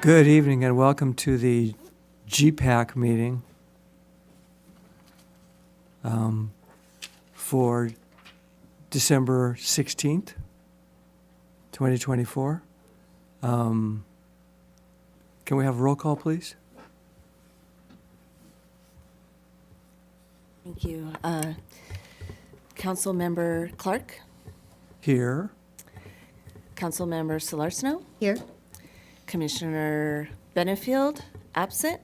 Good evening and welcome to the GPAC meeting for December 16th, 2024. Can we have a roll call, please? Thank you. Councilmember Clark, Here. Councilmember Solarsno, Here. Commissioner Benefield, absent,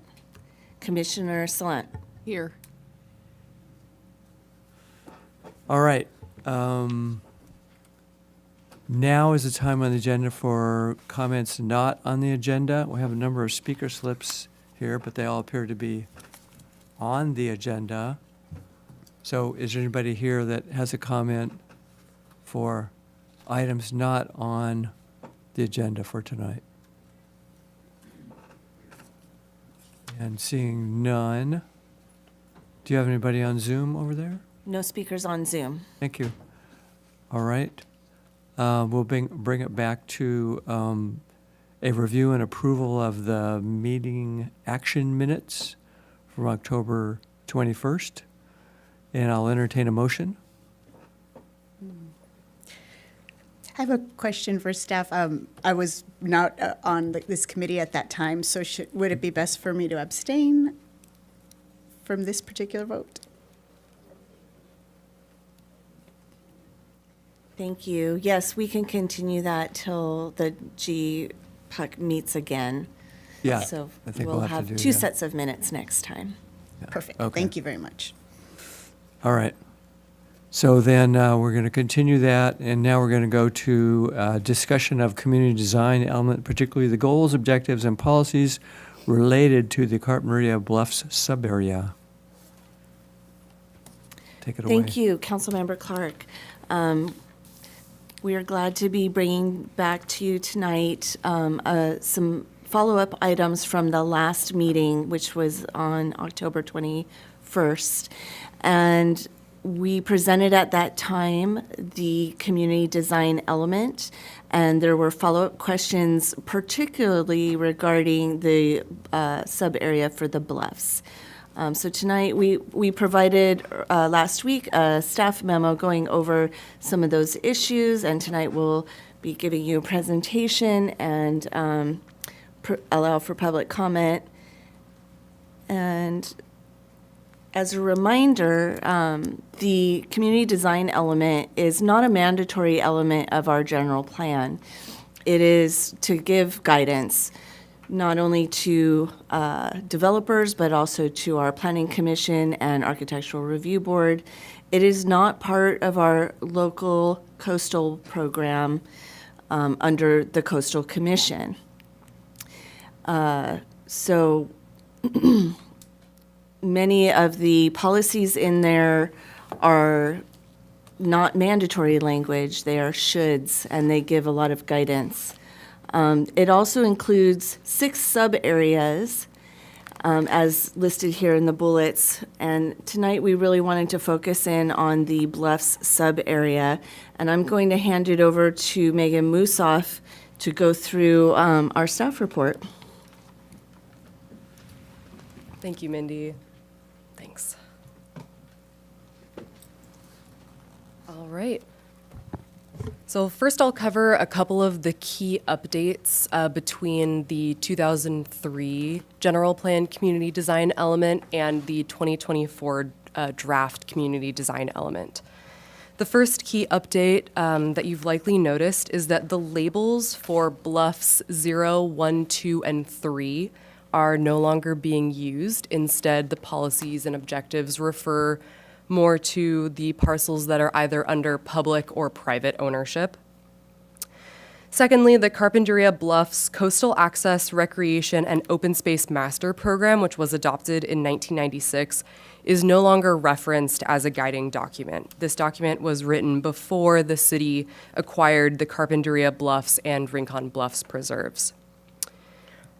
Commissioner Salant. Here. All right. Now is the time on the agenda for comments not on the agenda. We have a number of speaker slips here, but they all appear to be on the agenda. So is there anybody here that has a comment for items not on the agenda for tonight? And seeing none, do you have anybody on Zoom over there? No speakers on Zoom. Thank you. All right. We'll bring it back to a review and approval of the meeting action minutes from October 21st. And I'll entertain a motion. I have a question for staff. I was not on this committee at that time, so would it be best for me to abstain from this particular vote? Thank you. Yes, we can continue that till the GPAC meets again. Yeah. So I think we'll to have do two that. sets of minutes next time. Yeah. Perfect. Okay. Thank you very much. All right. So then we're going to continue that, and now we're going to go to discussion of community design element, particularly the goals, objectives, and policies related to the Carpinteria Bluffs sub-area. Take it away. Thank you, Councilmember Clark. We are glad to be bringing back to you tonight some follow-up items from the last meeting, which was on October 21st. And we presented at that time the community design element, and there were follow-up questions, particularly regarding the sub-area for the bluffs. So tonight, we provided last week a staff memo going over some of those issues, and tonight we'll be giving you a presentation and allow for public comment. And as a reminder, the community design element is not a mandatory element of our general plan. It is to give guidance not only to developers, but also to our Planning Commission and Architectural Review Board. It is not part of our local coastal program under the Coastal Commission. So many of the policies in there are not mandatory language, they are shoulds, and they give a lot of guidance. It also includes 6 sub-areas, as listed here in the bullets, and tonight we really wanted to focus in on the Bluffs sub-area, and I'm going to hand it over to Megan Musoff to go through our staff report. Thank you, Mindy. Thanks. All right. So first I'll cover a couple of the key updates between the 2003 General Plan Community Design Element and the 2024 Draft Community Design Element. The first key update that you've likely noticed is that the labels for Bluffs 0, 1, 2, and 3 are no longer being used. Instead, the policies and objectives refer more to the parcels that are either under public or private ownership. Secondly, the Carpinteria Bluffs Coastal Access, Recreation, and Open Space Master Program, which was adopted in 1996, is no longer referenced as a guiding document. This document was written before the city acquired the Carpinteria Bluffs and Rincon Bluffs preserves.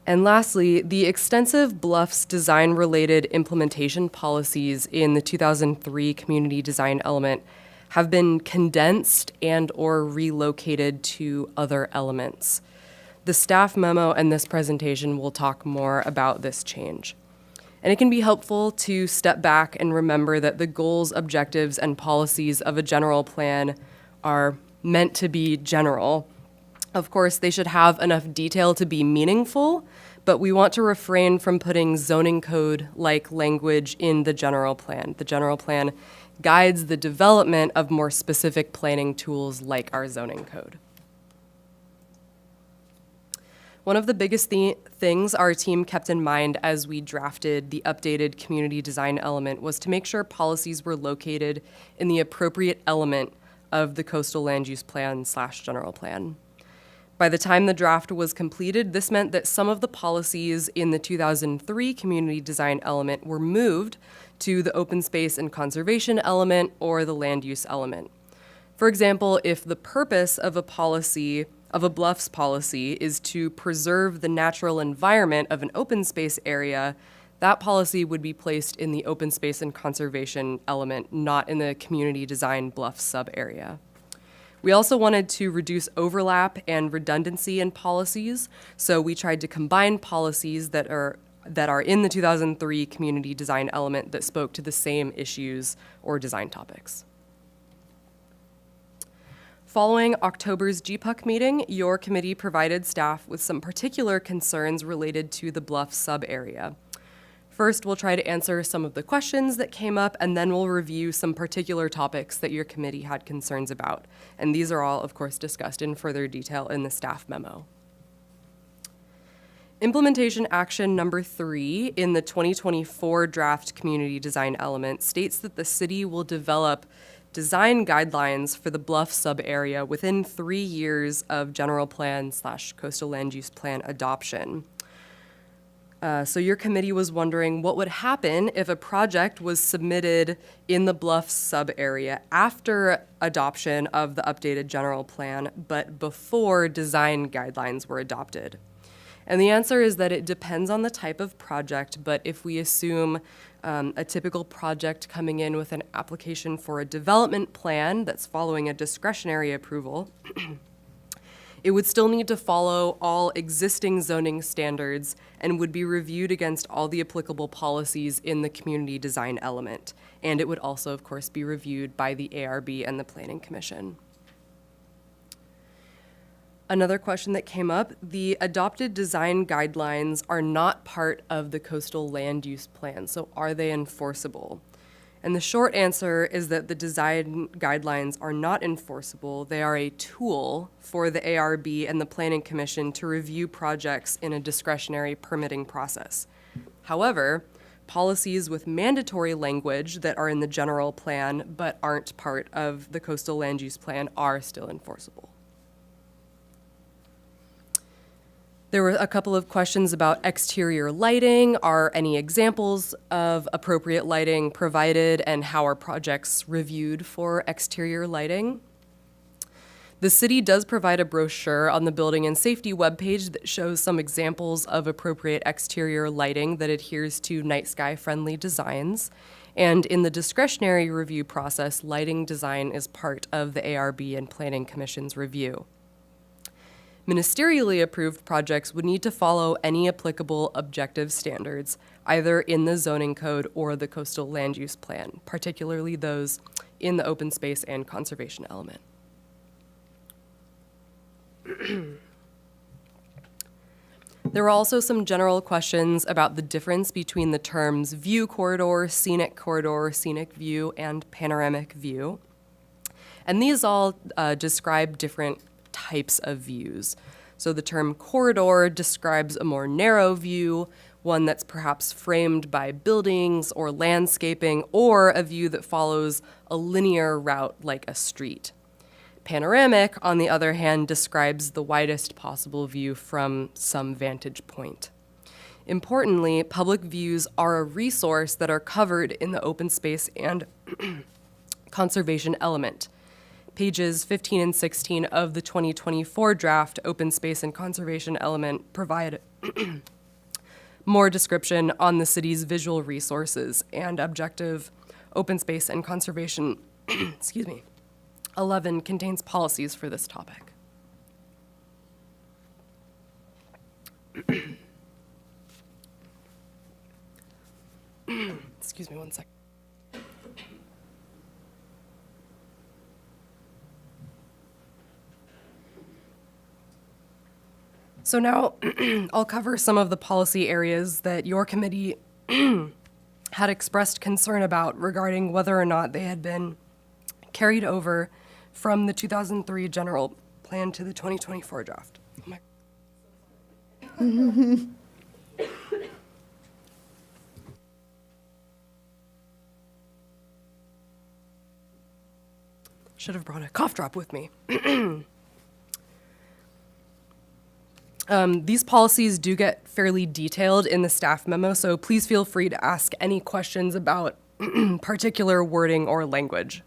And lastly, the extensive Bluffs design-related implementation policies in the 2003 Community Design Element have been condensed and or relocated to other elements. The staff memo and this presentation will talk more about this change. And it can be helpful to step back and remember that the goals, objectives, and policies of a general plan are meant to be general. Of course, they should have enough detail to be meaningful, but we want to refrain from putting zoning code-like language in the general plan. The general plan guides the development of more specific planning tools like our zoning code. One of the biggest things our team kept in mind as we drafted the updated community design element was to make sure policies were located in the appropriate element of the coastal land use plan / general plan. By the time the draft was completed, this meant that some of the policies in the 2003 community design element were moved to the open space and conservation element or the land use element. For example, if the purpose of a bluffs policy is to preserve the natural environment of an open space area, that policy would be placed in the open space and conservation element, not in the community design bluffs sub-area. We also wanted to reduce overlap and redundancy in policies, so we tried to combine policies that are in the 2003 community design element that spoke to the same issues or design topics. Following October's GPUC meeting, your committee provided staff with some particular concerns related to the Bluff sub-area. First, we'll try to answer some of the questions that came up, and then we'll review some particular topics that your committee had concerns about. And these are all, of course, discussed in further detail in the staff memo. Implementation action number 3 in the 2024 draft community design element states that the city will develop design guidelines for the Bluff sub-area within 3 years of general plan / coastal land use plan adoption. So your committee was wondering what would happen if a project was submitted in the Bluffs sub-area after adoption of the updated general plan, but before design guidelines were adopted. And the answer is that it depends on the type of project, but if we assume a typical project coming in with an application for a development plan that's following a discretionary approval, it would still need to follow all existing zoning standards and would be reviewed against all the applicable policies in the community design element. And it would also, of course, be reviewed by the ARB and the Planning Commission. Another question that came up, the adopted design guidelines are not part of the coastal land use plan, so are they enforceable? And the short answer is that the design guidelines are not enforceable. They are a tool for the ARB and the Planning Commission to review projects in a discretionary permitting process. However, policies with mandatory language that are in the general plan but aren't part of the coastal land use plan are still enforceable. There were a couple of questions about exterior lighting. Are any examples of appropriate lighting provided, and how are projects reviewed for exterior lighting? The city does provide a brochure on the Building and Safety webpage that shows some examples of appropriate exterior lighting that adheres to night sky friendly designs. And in the discretionary review process, lighting design is part of the ARB and Planning Commission's review. Ministerially approved projects would need to follow any applicable objective standards, either in the zoning code or the coastal land use plan, particularly those in the open space and conservation element. There were also some general questions about the difference between the terms view corridor, scenic view, and panoramic view. And these all describe different types of views. So the term corridor describes a more narrow view, one that's perhaps framed by buildings or landscaping, or a view that follows a linear route like a street. Panoramic, on the other hand, describes the widest possible view from some vantage point. Importantly, public views are a resource that are covered in the open space and conservation element. Pages 15 and 16 of the 2024 draft open space and conservation element provide more description on the city's visual resources and objective open space and conservation, 11 contains policies for this topic. Excuse me one sec. So now I'll cover some of the policy areas that your committee had expressed concern about regarding whether or not they had been carried over from the 2003 general plan to the 2024 draft. Oh my- Should have brought a cough drop with me. These policies do get fairly detailed in the staff memo, so please feel free to ask any questions about particular wording or language.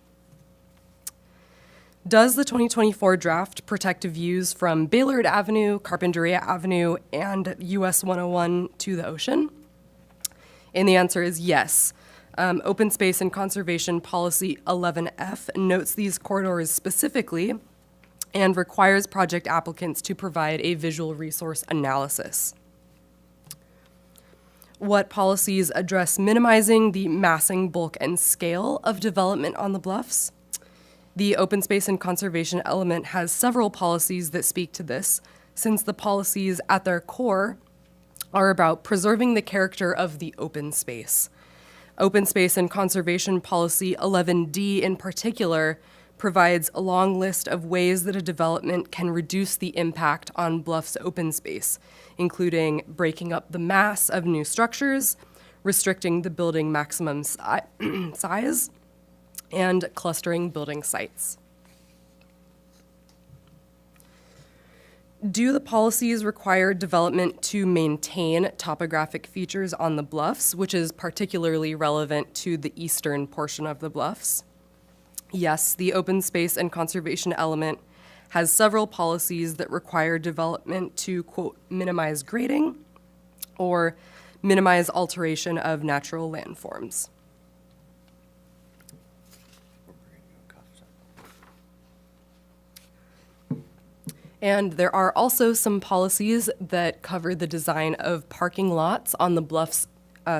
Does the 2024 draft protect views from Baylord Avenue, Carpinteria Avenue, and US 101 to the ocean? And the answer is yes. Open Space and Conservation Policy 11F notes these corridors specifically and requires project applicants to provide a visual resource analysis. What policies address minimizing the massing, bulk, and scale of development on the bluffs? The open space and conservation element has several policies that speak to this, since the policies at their core are about preserving the character of the open space. Open Space and Conservation Policy 11D in particular provides a long list of ways that a development can reduce the impact on bluff's open space, including breaking up the mass of new structures, restricting the building maximum size, and clustering building sites. Do the policies require development to maintain topographic features on the bluffs, which is particularly relevant to the eastern portion of the bluffs? Yes, the open space and conservation element has several policies that require development to, quote, minimize grading or minimize alteration of natural landforms. And there are also some policies that cover the design of parking lots on the bluffs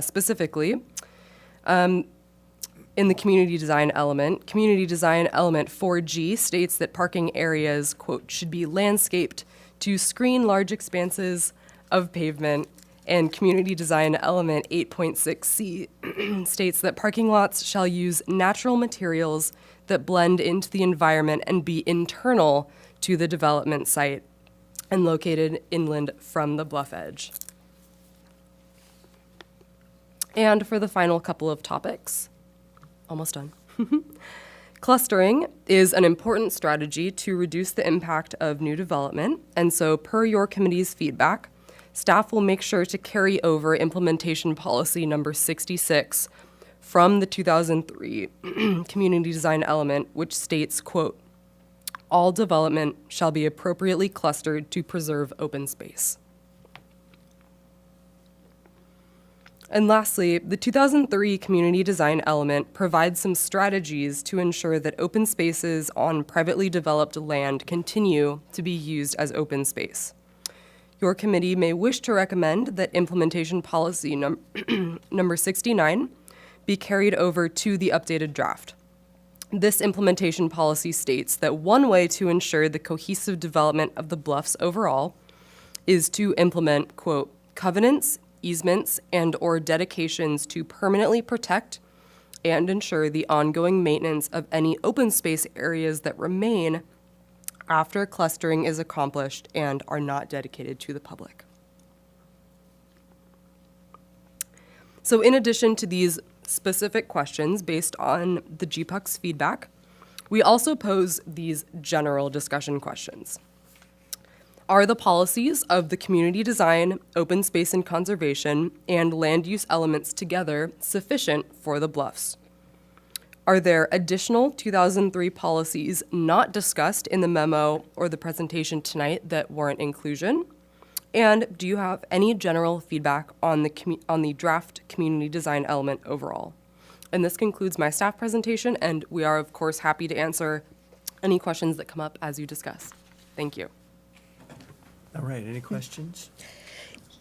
specifically. In the community design element 4G states that parking areas, quote, should be landscaped to screen large expanses of pavement, and community design element 8.6C states that parking lots shall use natural materials that blend into the environment and be internal to the development site and located inland from the bluff edge. And for the final couple of topics, almost done. Clustering is an important strategy to reduce the impact of new development, and so per your committee's feedback, staff will make sure to carry over implementation policy number 66 from the 2003 community design element, which states, quote, all development shall be appropriately clustered to preserve open space. And lastly, the 2003 community design element provides some strategies to ensure that open spaces on privately developed land continue to be used as open space. Your committee may wish to recommend that implementation policy number 69 be carried over to the updated draft. This implementation policy states that one way to ensure the cohesive development of the bluffs overall is to implement, quote, covenants, easements, and or dedications to permanently protect and ensure the ongoing maintenance of any open space areas that remain after clustering is accomplished and are not dedicated to the public. So in addition to these specific questions based on the GPUC's feedback, we also pose these general discussion questions. Are the policies of the community design, open space and conservation, and land use elements together sufficient for the bluffs? Are there additional 2003 policies not discussed in the memo or the presentation tonight that warrant inclusion? And do you have any general feedback on the draft community design element overall? And this concludes my staff presentation, and we are, of course, happy to answer any questions that come up as you discuss. Thank you. All right, any questions?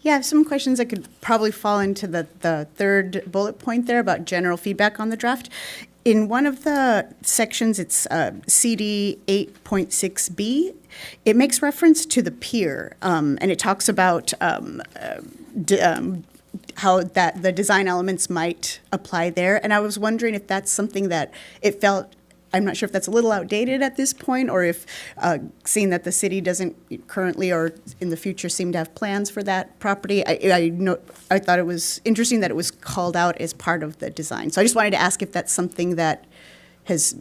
Yeah, I have some questions that could probably fall into the third bullet point there about general feedback on the draft. In one of the sections, it's CD 8.6B, it makes reference to the pier, and it talks about how that the design elements might apply there. And I was wondering if that's something that it felt, I'm not sure if that's a little outdated at this point, or if, seeing that the city doesn't currently or in the future seem to have plans for that property, I thought it was interesting that it was called out as part of the design. So I just wanted to ask if that's something that has,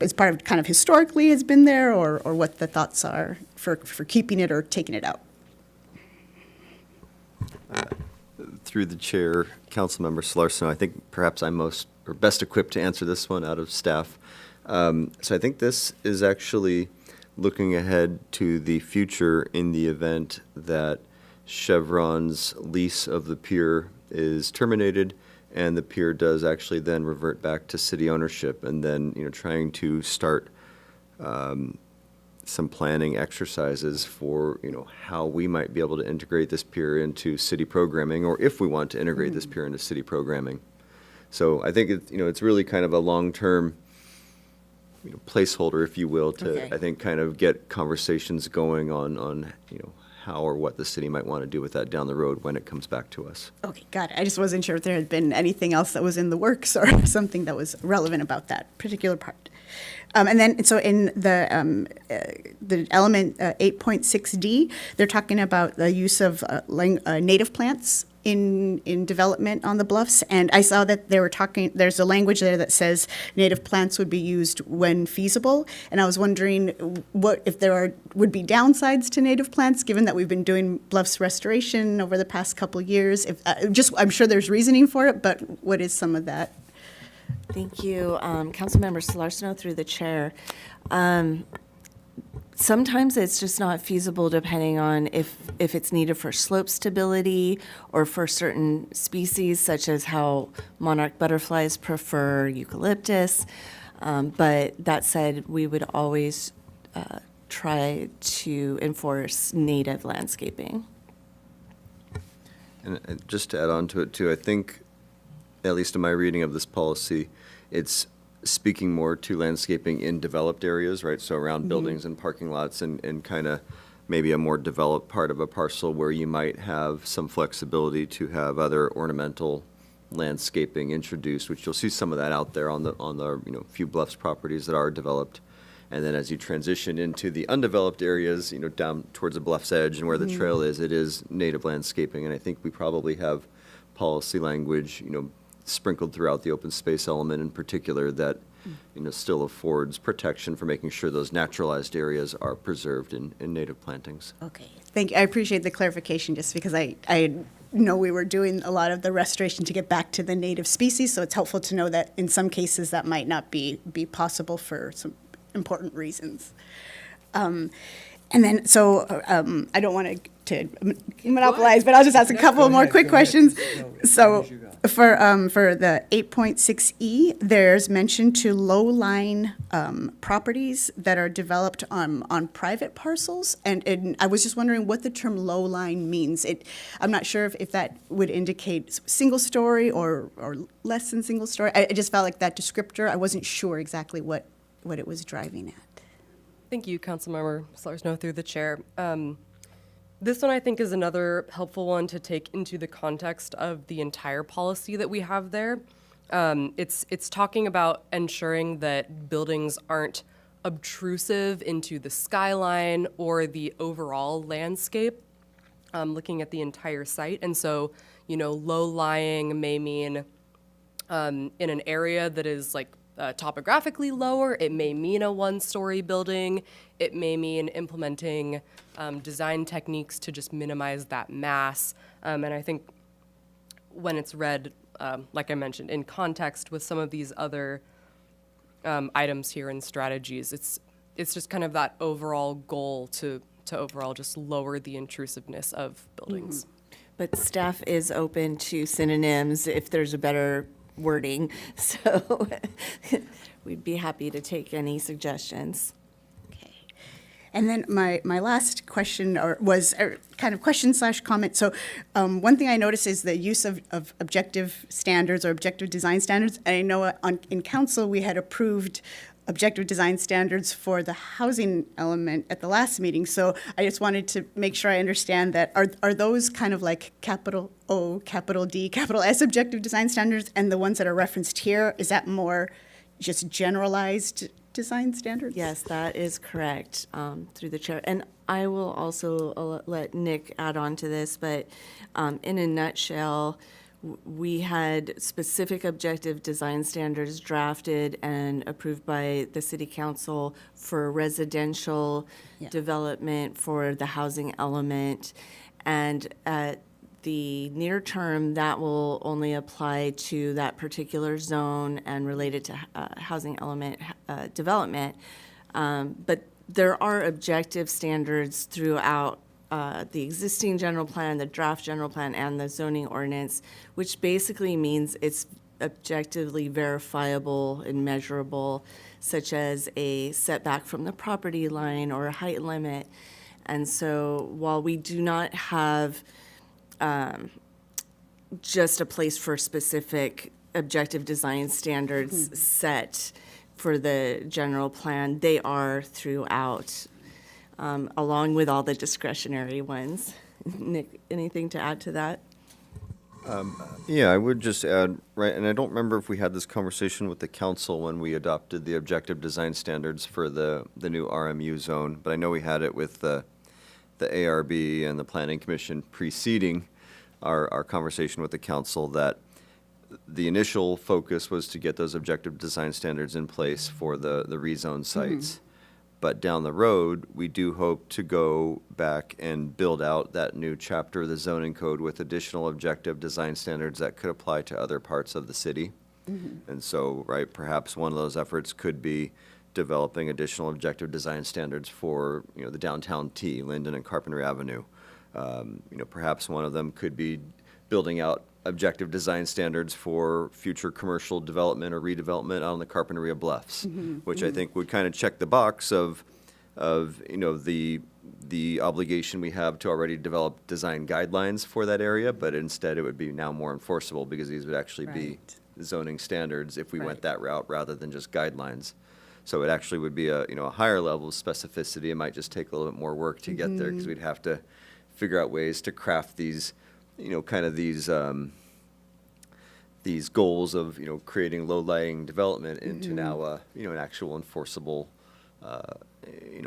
as part of kind of historically has been there, or what the thoughts are for keeping it or taking it out. Through the chair, Councilmember Slarson, I think perhaps I'm most or best equipped to answer this one out of staff. So I think this is actually looking ahead to the future in the event that Chevron's lease of the pier is terminated and the pier does actually then revert back to city ownership, and then, trying to start some planning exercises for, how we might be able to integrate this pier into city programming, or if we want to integrate this pier into city programming. So I think it's really kind of a long-term placeholder, if you will, to, Okay. I think, kind of get conversations going on how or what the city might want to do with that down the road when it comes back to us. Okay, got it. I just wasn't sure if there had been anything else that was in the works or something that was relevant about that particular part. And then, so in the element 8.6D, they're talking about the use of native plants in development on the bluffs. And I saw that they were talking, there's a language there that says native plants would be used when feasible. And I was wondering if there would be downsides to native plants, given that we've been doing bluffs restoration over the past couple of years. I'm sure there's reasoning for it, but what is some of that? Thank you, Councilmember Solarsno through the chair. Sometimes it's just not feasible depending on if it's needed for slope stability or for certain species, such as how monarch butterflies prefer eucalyptus. But that said, we would always try to enforce native landscaping. And just to add on to it too, I think, at least in my reading of this policy, it's speaking more to landscaping in developed areas, right? So around buildings and parking lots and kind of maybe a more developed part of a parcel where you might have some flexibility to have other ornamental landscaping introduced, which you'll see some of that out there on the few bluffs properties that are developed. And then as you transition into the undeveloped areas, down towards the bluff's edge and where the trail is, it is native landscaping. And I think we probably have policy language, sprinkled throughout the open space element in particular that, still affords protection for making sure those naturalized areas are preserved in native plantings. Okay, thank you. I appreciate the clarification, just because I know we were doing a lot of the restoration to get back to the native species, so it's helpful to know that in some cases that might not be possible for some important reasons. And then, so I don't want to monopolize, but I'll just ask a couple more quick questions. So for the 8.6E, there's mention to low-lying properties that are developed on private parcels. And I was just wondering what the term low-lying means. I'm not sure if that would indicate single-story or less than single-story. I just felt like that descriptor, I wasn't sure exactly what it was driving at. Thank you, Councilmember Solarsno through the chair. This one I think is another helpful one to take into the context of the entire policy that we have there. It's talking about ensuring that buildings aren't obtrusive into the skyline or the overall landscape, looking at the entire site. And so, low-lying may mean in an area that is topographically lower. It may mean a one-story building. It may mean implementing design techniques to just minimize that mass. And I think when it's read, like I mentioned, in context with some of these other items here in strategies, it's just kind of that overall goal to overall just lower the intrusiveness of buildings. But staff is open to synonyms if there's a better wording, so we'd be happy to take any suggestions. Okay. And then my last question was kind of question / comment. So one thing I noticed is the use of objective standards or objective design standards. And I know in council we had approved objective design standards for the housing element at the last meeting. So I just wanted to make sure I understand that. Are those kind of like capital O, capital D, capital S objective design standards, and the ones that are referenced here, is that more just generalized design standards? Yes, that is correct, through the chair. And I will also let Nick add on to this, but in a nutshell, we had specific objective design standards drafted and approved by the city council for residential development for the housing element. And at the near term, that will only apply to that particular zone and related to housing element development. But there are objective standards throughout the existing general plan, the draft general plan, and the zoning ordinance, which basically means it's objectively verifiable and measurable, such as a setback from the property line or a height limit. And so while we do not have just a place for specific objective design standards set for the general plan, they are throughout, along with all the discretionary ones. Nick, anything to add to that? Yeah, I would just add, right, and I don't remember if we had this conversation with the council when we adopted the objective design standards for the new RMU zone, but I know we had it with the ARB and the Planning Commission preceding our conversation with the council, that the initial focus was to get those objective design standards in place for the rezone sites. But down the road, we do hope to go back and build out that new chapter of the zoning code with additional objective design standards that could apply to other parts of the city. And so, right, perhaps one of those efforts could be developing additional objective design standards for, the downtown T, Linden and Carpinteria Avenue. Perhaps one of them could be building out objective design standards for future commercial development or redevelopment on the Carpinteria Bluffs, which I think would kind of check the box of the obligation we have to already develop design guidelines for that area, but instead it would be now more enforceable because these would actually be Right. zoning standards if we went Right. that route rather than just guidelines. So it actually would be a higher level of specificity. It might just take a little bit more work to get there because we'd have to figure out ways to craft these, these goals of, creating low-lying development into now, an actual enforceable,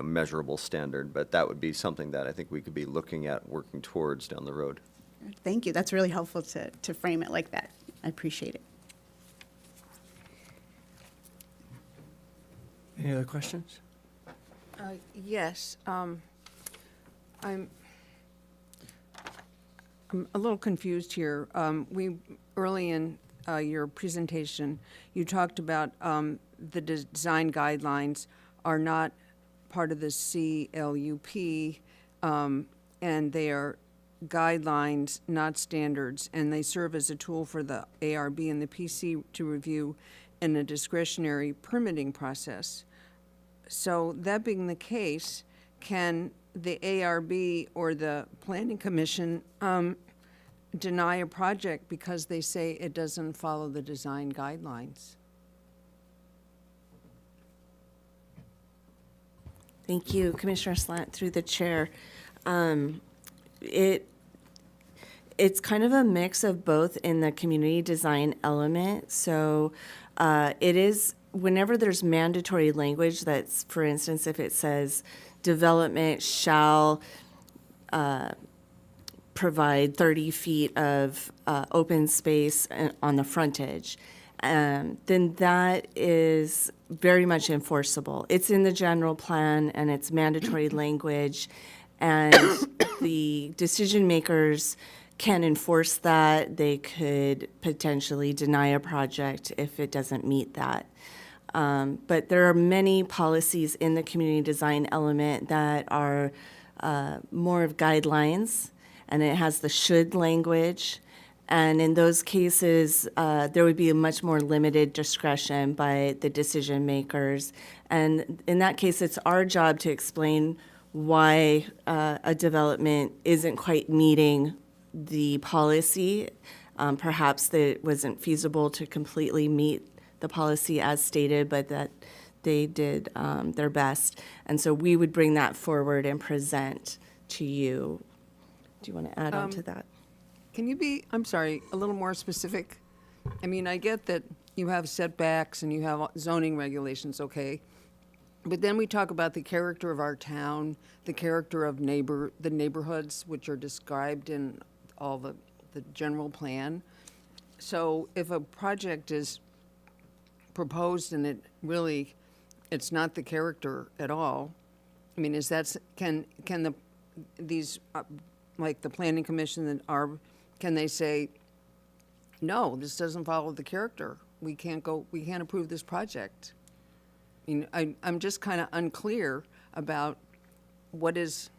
measurable standard. But that would be something that I think we could be looking at working towards down the road. Thank you. That's really helpful to frame it like that. I appreciate it. Any other questions? Yes. I'm a little confused here. Early in your presentation, you talked about the design guidelines are not part of the CLUP, and they are guidelines, not standards, and they serve as a tool for the ARB and the PC to review in a discretionary permitting process. So that being the case, can the ARB or the Planning Commission deny a project because they say it doesn't follow the design guidelines? Thank you, Commissioner Slant, through the chair. It's kind of a mix of both in the community design element. So it is, whenever there's mandatory language that's, for instance, if it says development shall provide 30 feet of open space on the frontage, then that is very much enforceable. It's in the general plan and it's mandatory language, and the decision makers can enforce that. They could potentially deny a project if it doesn't meet that. But there are many policies in the community design element that are more of guidelines, and it has the should language. And in those cases, there would be a much more limited discretion by the decision makers. And in that case, it's our job to explain why a development isn't quite meeting the policy. Perhaps that it wasn't feasible to completely meet the policy as stated, but that they did their best. And so we would bring that forward and present to you. Do you want to add on to that? Can you be, I'm sorry, a little more specific? I mean, I get that you have setbacks and you have zoning regulations, okay? But then we talk about the character of our town, the character of the neighborhoods, which are described in all the general plan. So if a project is proposed and it's not the character at all, I mean, can these, like the planning commission can they say, no, this doesn't follow the character. We can't approve this project. I mean, I'm just kind of unclear about what is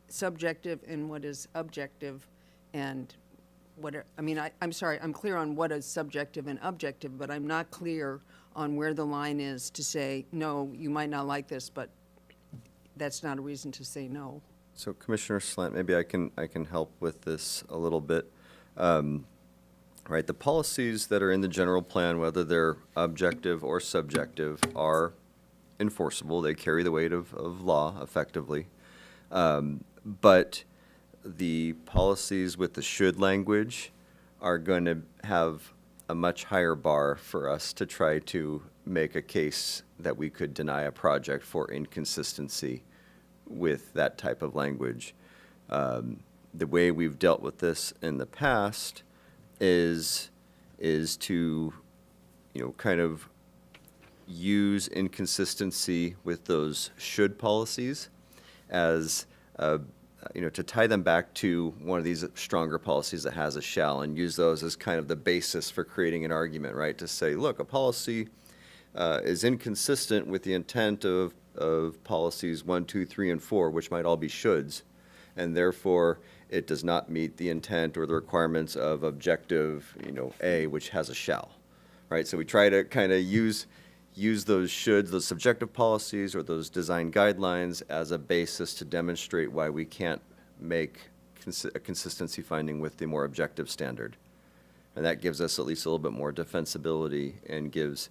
subjective and what is objective, and I'm sorry, I'm clear on what is subjective and objective, but I'm not clear on where the line is to say, no, you might not like this, but that's not a reason to say no. So Commissioner Slant, maybe I can help with this a little bit. Right, the policies that are in the general plan, whether they're objective or subjective, are enforceable. They carry the weight of law effectively. But the policies with the should language are going to have a much higher bar for us to try to make a case that we could deny a project for inconsistency with that type of language. The way we've dealt with this in the past is to, kind of use inconsistency with those should policies as, to tie them back to one of these stronger policies that has a shall, and use those as kind of the basis for creating an argument, right? To say, look, a policy is inconsistent with the intent of policies 1, 2, 3, and 4, which might all be shoulds, and therefore it does not meet the intent or the requirements of objective, A, which has a shall, right? So we try to kind of use those shoulds, those subjective policies or those design guidelines as a basis to demonstrate why we can't make a consistency finding with the more objective standard. And that gives us at least a little bit more defensibility and gives,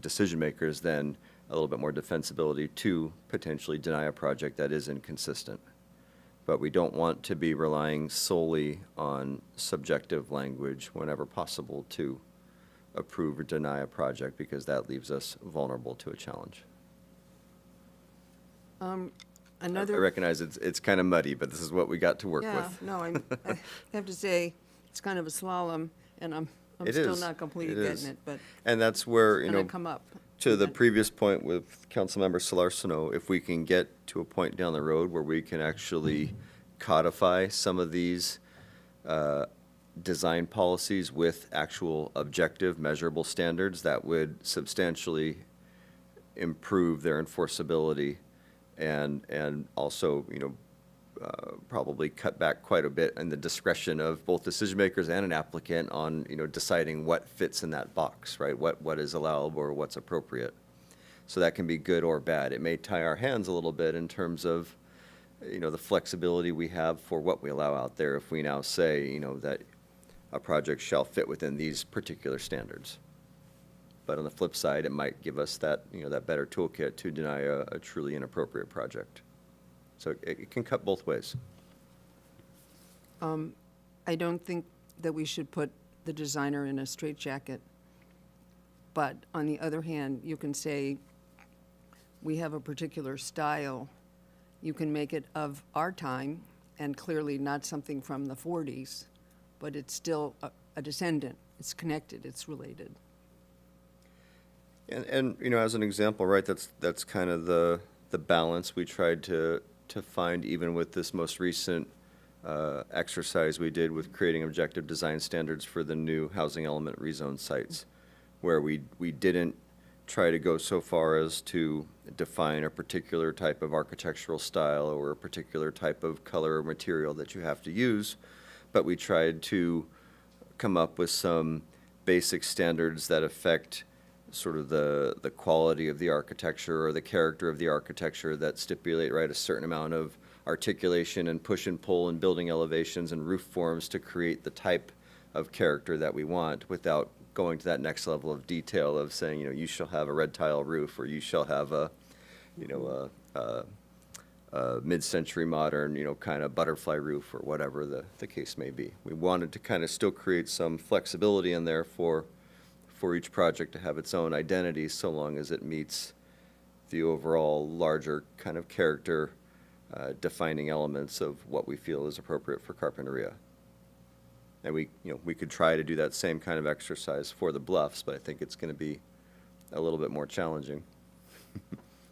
decision makers then a little bit more defensibility to potentially deny a project that is inconsistent. But we don't want to be relying solely on subjective language whenever possible to approve or deny a project, because that leaves us vulnerable to a challenge. I recognize it's kind of muddy, but this is what we got to work with. No, I have to say, it's kind of a slalom, and I'm It still is. not completely It is. getting it, but And that's where, it's going to come up. to the previous point with Councilmember Solarsano, if we can get to a point down the road where we can actually codify some of these design policies with actual objective measurable standards, that would substantially improve their enforceability and also, probably cut back quite a bit in the discretion of both decision makers and an applicant on, deciding what fits in that box, right? What is allowable or what's appropriate. So that can be good or bad. It may tie our hands a little bit in terms of, the flexibility we have for what we allow out there if we now say, that a project shall fit within these particular standards. But on the flip side, it might give us that, that better toolkit to deny a truly inappropriate project. So it can cut both ways. I don't think that we should put the designer in a straitjacket. But on the other hand, you can say, we have a particular style. You can make it of our time, and clearly not something from the 40s, but it's still a descendant. It's connected, it's related. And as an example, right, that's kind of the balance we tried to find even with this most recent exercise we did with creating objective design standards for the new housing element rezone sites, where we didn't try to go so far as to define a particular type of architectural style or a particular type of color or material that you have to use, but we tried to come up with some basic standards that affect sort of the quality of the architecture or the character of the architecture that stipulate, right, a certain amount of articulation and push and pull and building elevations and roof forms to create the type of character that we want without going to that next level of detail of saying, you know, you shall have a red tile roof, or you shall have a, you know, a mid-century modern, you know, kind of butterfly roof, or whatever the case may be. We wanted to kind of still create some flexibility in there for each project to have its own identity, so long as it meets the overall larger kind of character defining elements of what we feel is appropriate for Carpinteria. And we could try to do that same kind of exercise for the Bluffs, but I think it's going to be a little bit more challenging.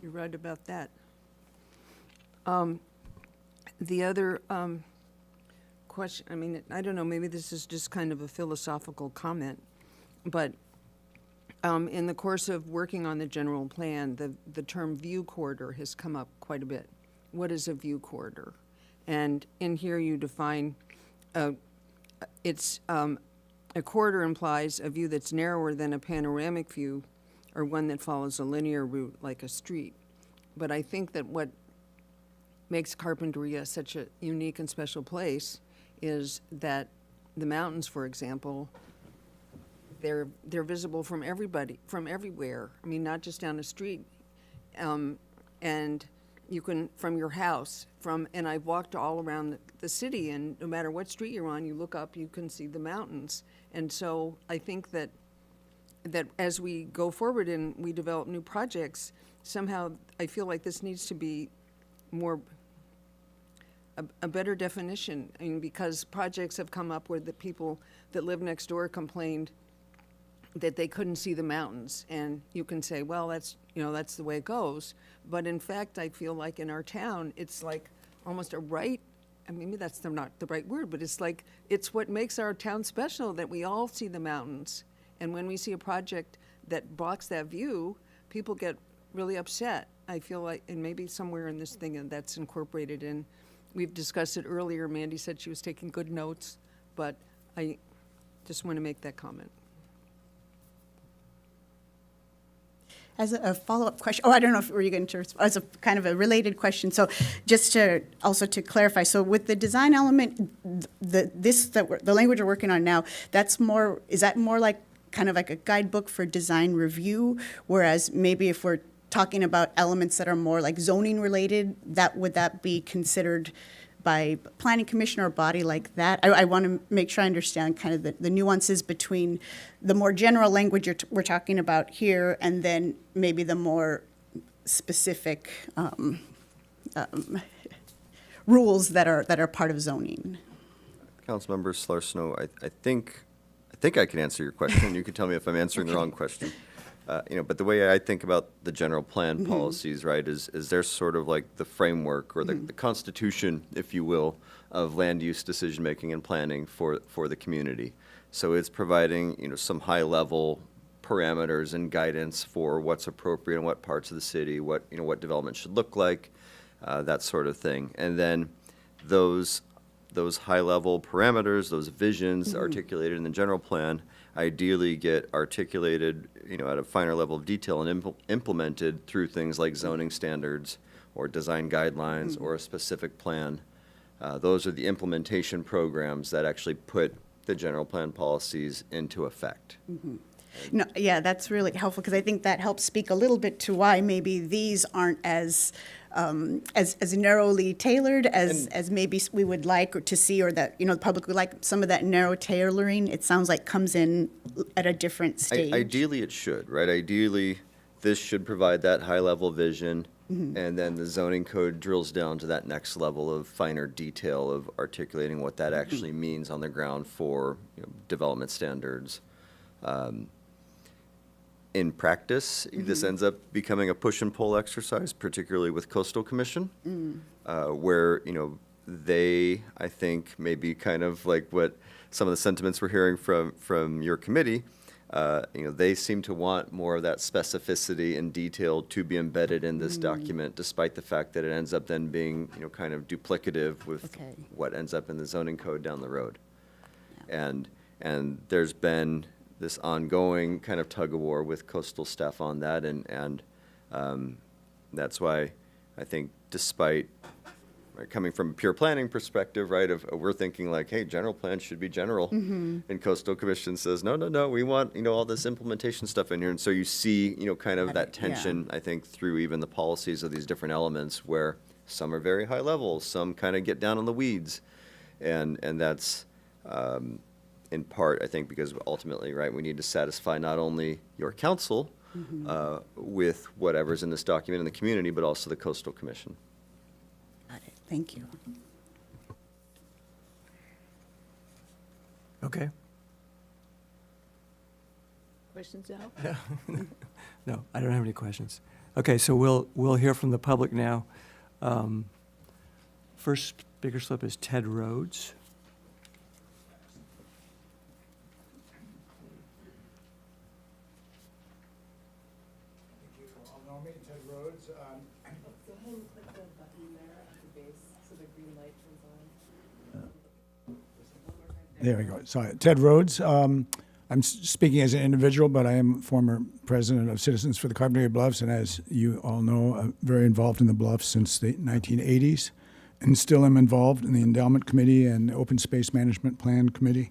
You're right about that. The other question, I mean, I don't know, maybe this is just kind of a philosophical comment, but in the course of working on the general plan, the term view corridor has come up quite a bit. What is a view corridor? And in here you define, a corridor implies a view that's narrower than a panoramic view, or one that follows a linear route like a street. But I think that what makes Carpinteria such a unique and special place is that the mountains, for example, they're visible from everybody, from everywhere. I mean, not just down the street. And you can, from your house, and I've walked all around the city, and no matter what street you're on, you look up, you can see the mountains. And so I think that as we go forward and we develop new projects, somehow I feel like this needs to be more a better definition. I mean, because projects have come up where the people that live next door complained that they couldn't see the mountains, and you can say, well, that's the way it goes. But in fact, I feel like in our town, it's like almost a right. I mean, maybe that's not the right word, but it's like it's what makes our town special, that we all see the mountains. And when we see a project that blocks that view, people get really upset. I feel like, and maybe somewhere in this thing that's incorporated in. We've discussed it earlier. Mandy said she was taking good notes, but I just want to make that comment. As a follow-up question, I don't know if were you going to, as a kind of a related question, so just to clarify, so with the design element, the language we're working on now, is that more like kind of like a guidebook for design review, whereas maybe if we're talking about elements that are more like zoning related, would that be considered by planning commission or a body like that? I want to make sure I understand kind of the nuances between the more general language we're talking about here and then maybe the more specific rules that are part of zoning. Councilmember Slarcno, I think I can answer your question. You can tell me if I'm answering the wrong question. But the way I think about the general plan policies, right, is they're sort of like the framework or the constitution, if you will, of land use decision-making and planning for the community. So it's providing, some high-level parameters and guidance for what's appropriate in what parts of the city, what development should look like, that sort of thing. And then those high-level parameters, those visions articulated in the general plan, ideally get articulated, at a finer level of detail and implemented through things like zoning standards or design guidelines or a specific plan. Those are the implementation programs that actually put the general plan policies into effect. No, yeah, that's really helpful because I think that helps speak a little bit to why maybe these aren't as narrowly tailored as maybe we would like or to see, or that the public would like. Some of that narrow tailoring, it sounds like, comes in at a different stage. Ideally, it should, right? Ideally, this should provide that high-level vision, and then the zoning code drills down to that next level of finer detail of articulating what that actually means on the ground for development standards. In practice, this ends up becoming a push and pull exercise, particularly with Coastal Commission, where, they, I think, maybe kind of like what some of the sentiments we're hearing from your committee, they seem to want more of that specificity and detail to be embedded in this document, despite the fact that it ends up then being, kind of duplicative with what ends up in the zoning code down the road. And there's been this ongoing kind of tug of war with coastal staff on that, and that's why I think despite coming from a pure planning perspective, right, of we're thinking like, hey, general plan should be general, and coastal commission says, no, we want, all this implementation stuff in here, and so you see, kind of that tension, I think, through even the policies of these different elements where some are very high level, some kind of get down in the weeds, and that's in part, I think, because ultimately, right, we need to satisfy not only your council with whatever's in this document in the community, but also the coastal commission. Got it. Thank you. Okay. Questions now? No, I don't have any questions. Okay, so we'll hear from the public now. First speaker slip is Ted Rhodes. Thank you. All know me, Ted Rhodes. Go ahead and click the button there at the base so the green light turns on. There we go. Sorry, Ted Rhodes. I'm speaking as an individual, but I am former president of Citizens for the Carpinteria Bluffs, and as you all know, I'm very involved in the Bluffs since the 1980s, and still am involved in the Endowment Committee and the Open Space Management Plan Committee.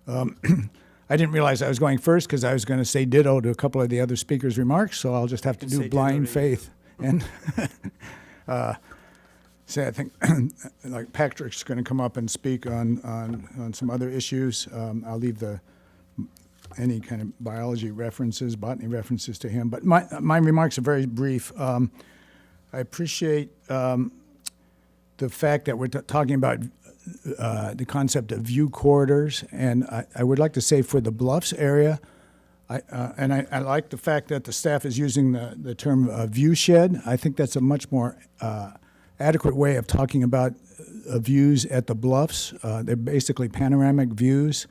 I didn't realize I was going first because I was going to say ditto to a couple of the other speakers' remarks, so I'll just have to You can say do ditto blind to faith and say I think like Patrick's going to come up and speak on some other issues. I'll leave any kind of biology references, botany references to him. But my remarks are very brief. I appreciate the fact that we're talking about the concept of view corridors, and I would like to say for the Bluffs area, I like the fact that the staff is using the term view shed. I think that's a much more adequate way of talking about views at the Bluffs. They're basically panoramic views.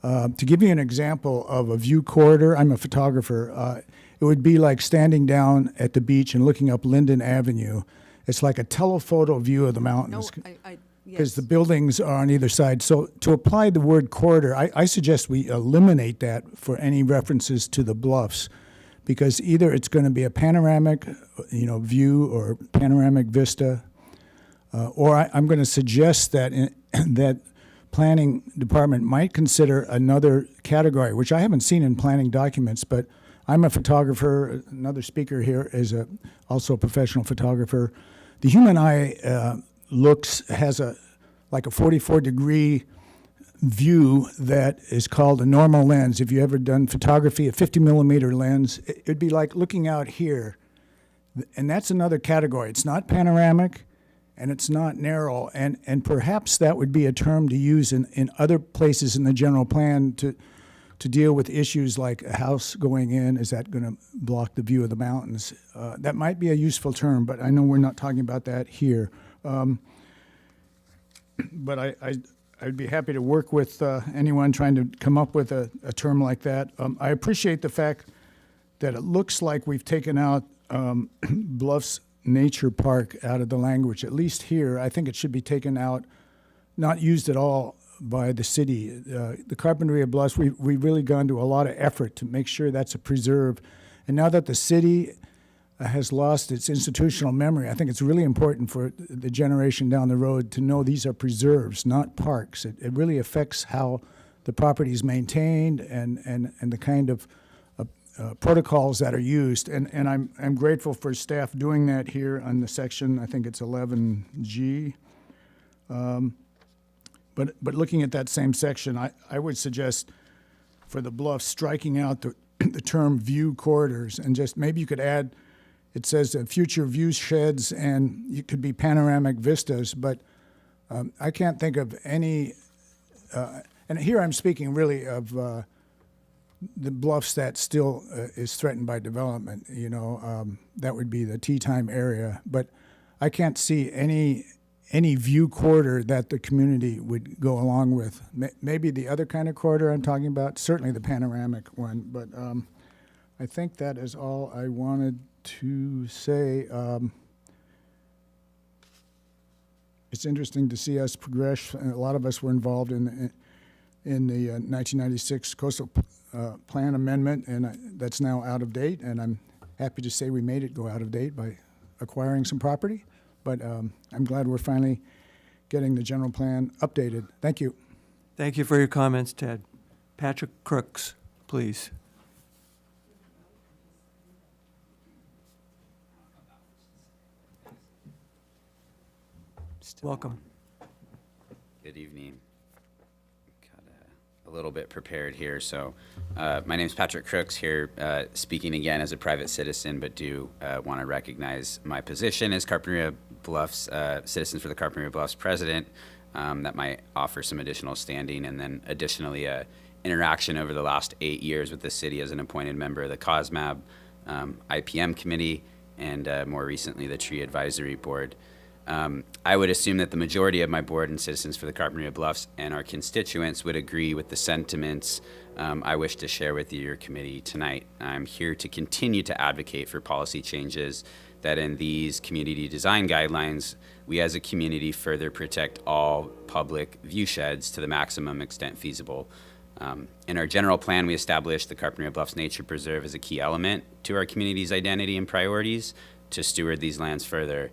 To give you an example of a view corridor, I'm a photographer. It would be like standing down at the beach and looking up Linden Avenue. It's like a telephoto view of the No, mountains because yes. the buildings are on either side. So to apply the word corridor, I suggest we eliminate that for any references to the Bluffs, because either it's going to be a panoramic, view or panoramic vista, or I'm going to suggest that that planning department might consider another category, which I haven't seen in planning documents, but I'm a photographer. Another speaker here is also a professional photographer. The human eye has a 44-degree view that is called a normal lens. If you ever done photography, a 50-millimeter lens, it'd be like looking out here. And that's another category. It's not panoramic, and it's not narrow. And perhaps that would be a term to use in other places in the general plan to deal with issues like a house going in. Is that going to block the view of the mountains? That might be a useful term, but I know we're not talking about that here. But I'd be happy to work with anyone trying to come up with a term like that. I appreciate the fact that it looks like we've taken out Bluffs Nature Park out of the language, at least here. I think it should be taken out, not used at all by the city. The Carpinteria Bluffs, we've really gone to a lot of effort to make sure that's a preserve. And now that the city has lost its institutional memory, I think it's really important for the generation down the road to know these are preserves, not parks. It really affects how the property is maintained and the kind of protocols that are used. And I'm grateful for staff doing that here on the section, I think it's 11G. But looking at that same section, I would suggest for the Bluffs striking out the term view corridors, and just maybe you could add, it says future view sheds, and it could be panoramic vistas, but I can't think of any, and here I'm speaking really of the Bluffs that still is threatened by development, that would be the tea time area, but I can't see any view corridor that the community would go along with. Maybe the other kind of corridor I'm talking about, certainly the panoramic one, but I think that is all I wanted to say. It's interesting to see us progress. A lot of us were involved in the 1996 coastal plan amendment, and that's now out of date, and I'm happy to say we made it go out of date by acquiring some property, but I'm glad we're finally getting the general plan updated. Thank you. Thank you for your comments, Ted. Patrick Crooks, please. Welcome. Good evening. Got a little bit prepared here. So my name is Patrick Crooks here, speaking again as a private citizen, but do want to recognize my position as Carpinteria Bluffs, Citizens for the Carpinteria Bluffs president. That might offer some additional standing, and then additionally interaction over the last 8 years with the city as an appointed member of the COSMAB IPM committee, and more recently the Tree Advisory Board. I would assume that the majority of my board and Citizens for the Carpinteria Bluffs and our constituents would agree with the sentiments I wish to share with your committee tonight. I'm here to continue to advocate for policy changes that in these community design guidelines, we as a community further protect all public view sheds to the maximum extent feasible. In our general plan, we established the Carpinteria Bluffs Nature Preserve as a key element to our community's identity and priorities to steward these lands further.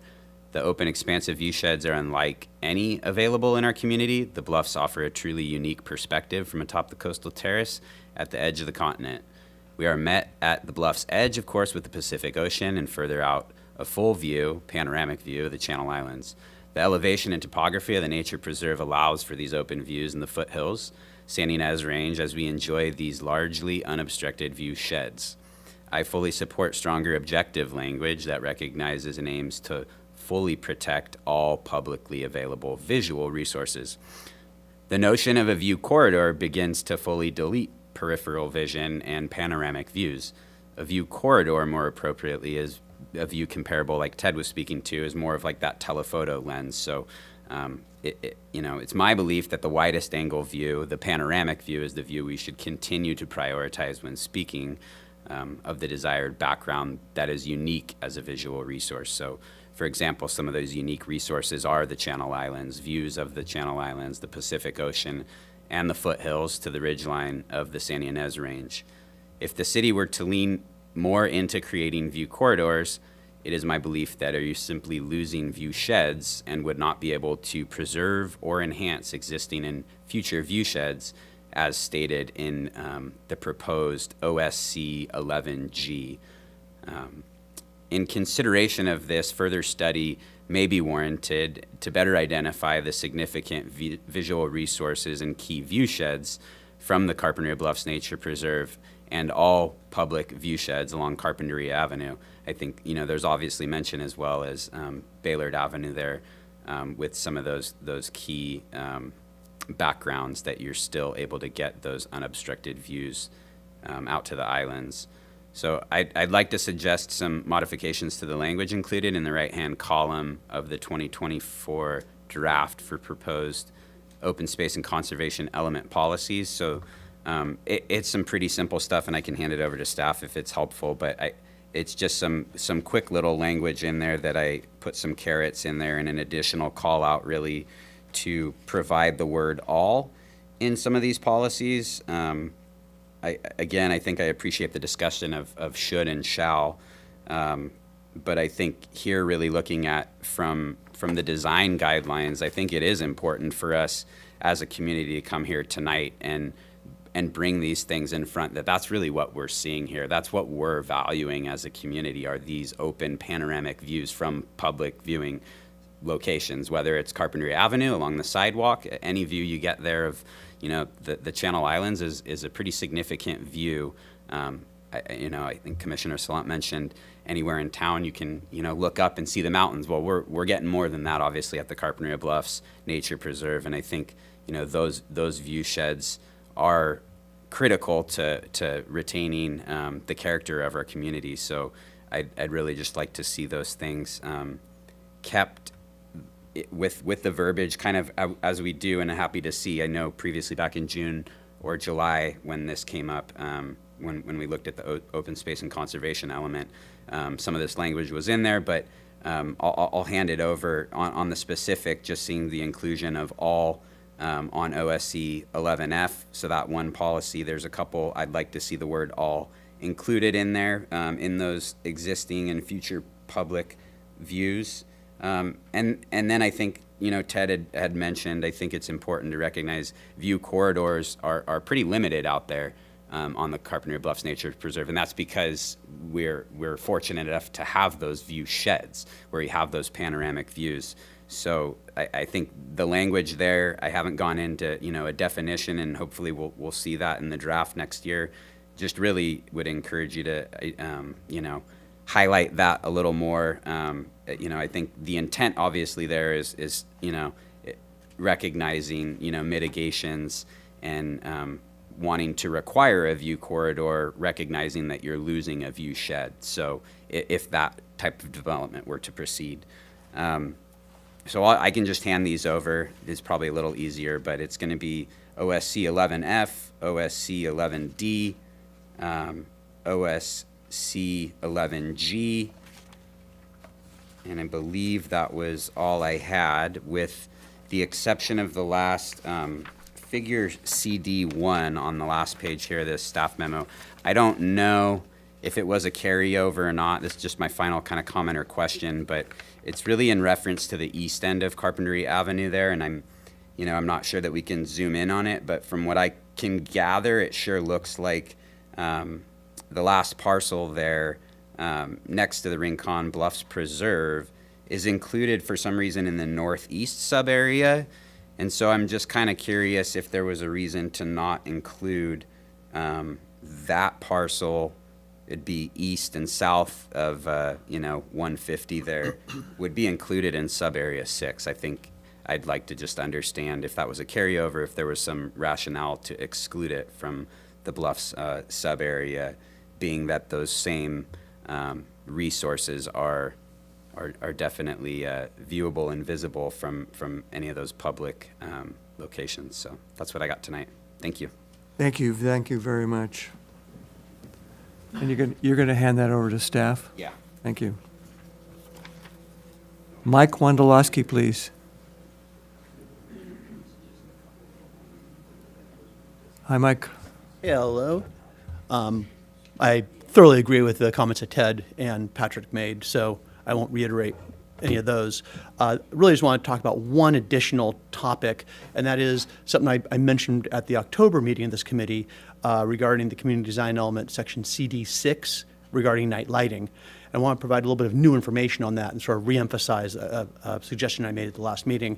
The open, expansive view sheds are unlike any available in our community. The bluffs offer a truly unique perspective from atop the coastal terrace at the edge of the continent. We are met at the bluff's edge, of course, with the Pacific Ocean, and further out, a full view, panoramic view of the Channel Islands. The elevation and topography of the nature preserve allows for these open views in the foothills, San Ynez Range, as we enjoy these largely unobstructed view sheds. I fully support stronger objective language that recognizes and aims to fully protect all publicly available visual resources. The notion of a view corridor begins to fully delete peripheral vision and panoramic views. A view corridor, more appropriately, is a view comparable, like Ted was speaking to, is more of like that telephoto lens. So, it's my belief that the widest angle view, the panoramic view, is the view we should continue to prioritize when speaking of the desired background that is unique as a visual resource. So, for example, some of those unique resources are the Channel Islands, views of the Channel Islands, the Pacific Ocean, and the foothills to the ridgeline of the San Ynez Range. If the city were to lean more into creating view corridors, it is my belief that are you simply losing view sheds and would not be able to preserve or enhance existing and future view sheds as stated in the proposed OSC 11G. In consideration of this, further study may be warranted to better identify the significant visual resources and key view sheds from the Carpinteria Bluffs Nature Preserve and all public view sheds along Carpinteria Avenue. I think, there's obviously mention as well as Baylord Avenue there with some of those key backgrounds that you're still able to get those unobstructed views out to the islands. So I'd like to suggest some modifications to the language included in the right-hand column of the 2024 draft for proposed open space and conservation element policies. So it's some pretty simple stuff, and I can hand it over to staff if it's helpful, but it's just some quick little language in there that I put some carrots in there and an additional call out really to provide the word all in some of these policies. I think I appreciate the discussion of should and shall, but I think here really looking at from the design guidelines, I think it is important for us as a community to come here tonight and bring these things in front, that's really what we're seeing here. That's what we're valuing as a community, are these open panoramic views from public viewing locations, whether it's Carpinteria Avenue along the sidewalk, any view you get there of the Channel Islands is a pretty significant view. I think Commissioner Salant mentioned anywhere in town you can look up and see the mountains. Well, we're getting more than that, obviously, at the Carpinteria Bluffs Nature Preserve, and I think those view sheds are critical to retaining the character of our community. So I'd really just like to see those things kept with the verbiage kind of as we do, and happy to see. I know previously back in June or July when this came up, when we looked at the open space and conservation element, some of this language was in there, but I'll hand it over on the specific, just seeing the inclusion of all on OSC 11F. So that one policy, there's a couple, I'd like to see the word all included in there, in those existing and future public views. And then I think, Ted had mentioned, I think it's important to recognize view corridors are pretty limited out there on the Carpinteria Bluffs Nature Preserve, and that's because we're fortunate enough to have those view sheds where you have those panoramic views. So I think the language there, I haven't gone into a definition, and hopefully we'll see that in the draft next year. Just really would encourage you to highlight that a little more. I think the intent obviously there is recognizing mitigations and wanting to require a view corridor, recognizing that you're losing a view shed. So if that type of development were to proceed. So I can just hand these over. It's probably a little easier, but it's going to be OSC 11F, OSC 11D, OSC 11G, and I believe that was all I had, with the exception of the last figure CD1 on the last page here, this staff memo. I don't know if it was a carryover or not. This is just my final kind of comment or question, but it's really in reference to the east end of Carpinteria Avenue there, and I'm not sure that we can zoom in on it, but from what I can gather, it sure looks like the last parcel there next to the Rincon Bluffs Preserve is included for some reason in the northeast sub-area. And so I'm just kind of curious if there was a reason to not include that parcel. It'd be east and south of 150 there, would be included in sub-area 6. I think I'd like to just understand if that was a carryover, if there was some rationale to exclude it from the Bluffs sub-area, being that those same resources are definitely viewable and visible from any of those public locations. So that's what I got tonight. Thank you. Thank you very much. And you're gonna hand that over to staff? Yeah. Thank you. Mike Wondolowski, please. Hi, Mike. Hello. I thoroughly agree with the comments that Ted and Patrick made, so I won't reiterate any of those. Really just want to talk about one additional topic, and that is something I mentioned at the October meeting of this committee regarding the community design element, section CD6, regarding night lighting. I want to provide a little bit of new information on that and sort of reemphasize a suggestion I made at the last meeting.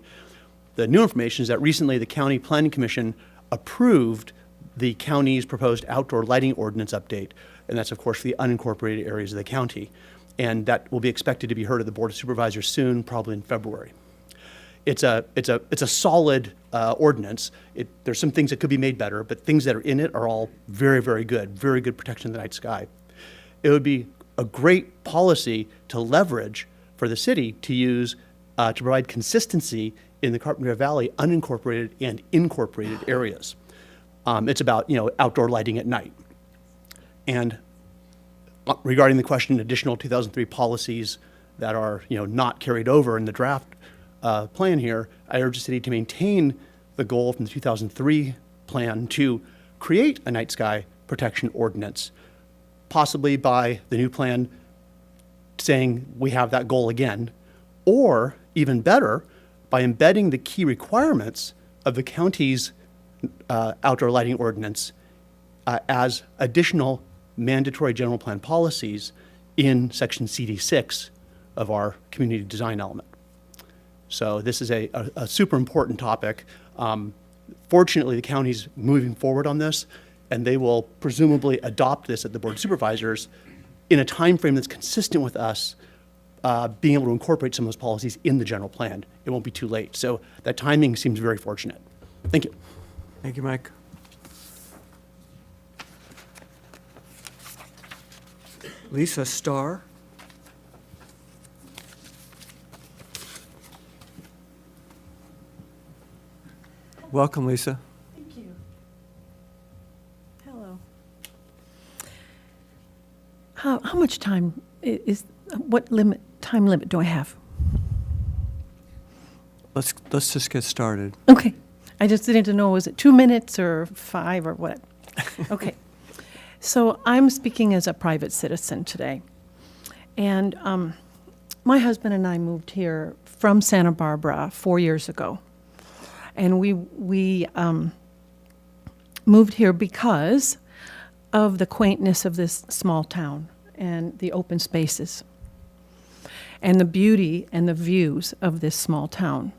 The new information is that recently the County Planning Commission approved the county's proposed outdoor lighting ordinance update, and that's of course for the unincorporated areas of the county. And that will be expected to be heard at the Board of Supervisors soon, probably in February. It's a solid ordinance. There's some things that could be made better, but things that are in it are all very, very good protection of the night sky. It would be a great policy to leverage for the city to use to provide consistency in the Carpinteria Valley unincorporated and incorporated areas. It's about outdoor lighting at night. And regarding the question, additional 2003 policies that are not carried over in the draft plan here, I urge the city to maintain the goal from the 2003 plan to create a night sky protection ordinance, possibly by the new plan saying we have that goal again, or even better, by embedding the key requirements of the county's outdoor lighting ordinance as additional mandatory general plan policies in section CD6 of our community design element. So this is a super important topic. Fortunately, the county's moving forward on this, and they will presumably adopt this at the Board of Supervisors in a time frame that's consistent with us being able to incorporate some of those policies in the general plan. It won't be too late. So that timing seems very fortunate. Thank you. Thank you, Mike. Lisa Starr. Welcome, Lisa. Thank you. Hello. How much time what time limit do I have? Let's just get started. Okay. I just didn't know, was it 2 minutes or 5 or what? Okay. So I'm speaking as a private citizen today. And my husband and I moved here from Santa Barbara 4 years ago. And we moved here because of the quaintness of this small town and the open spaces and the beauty and the views of this small town.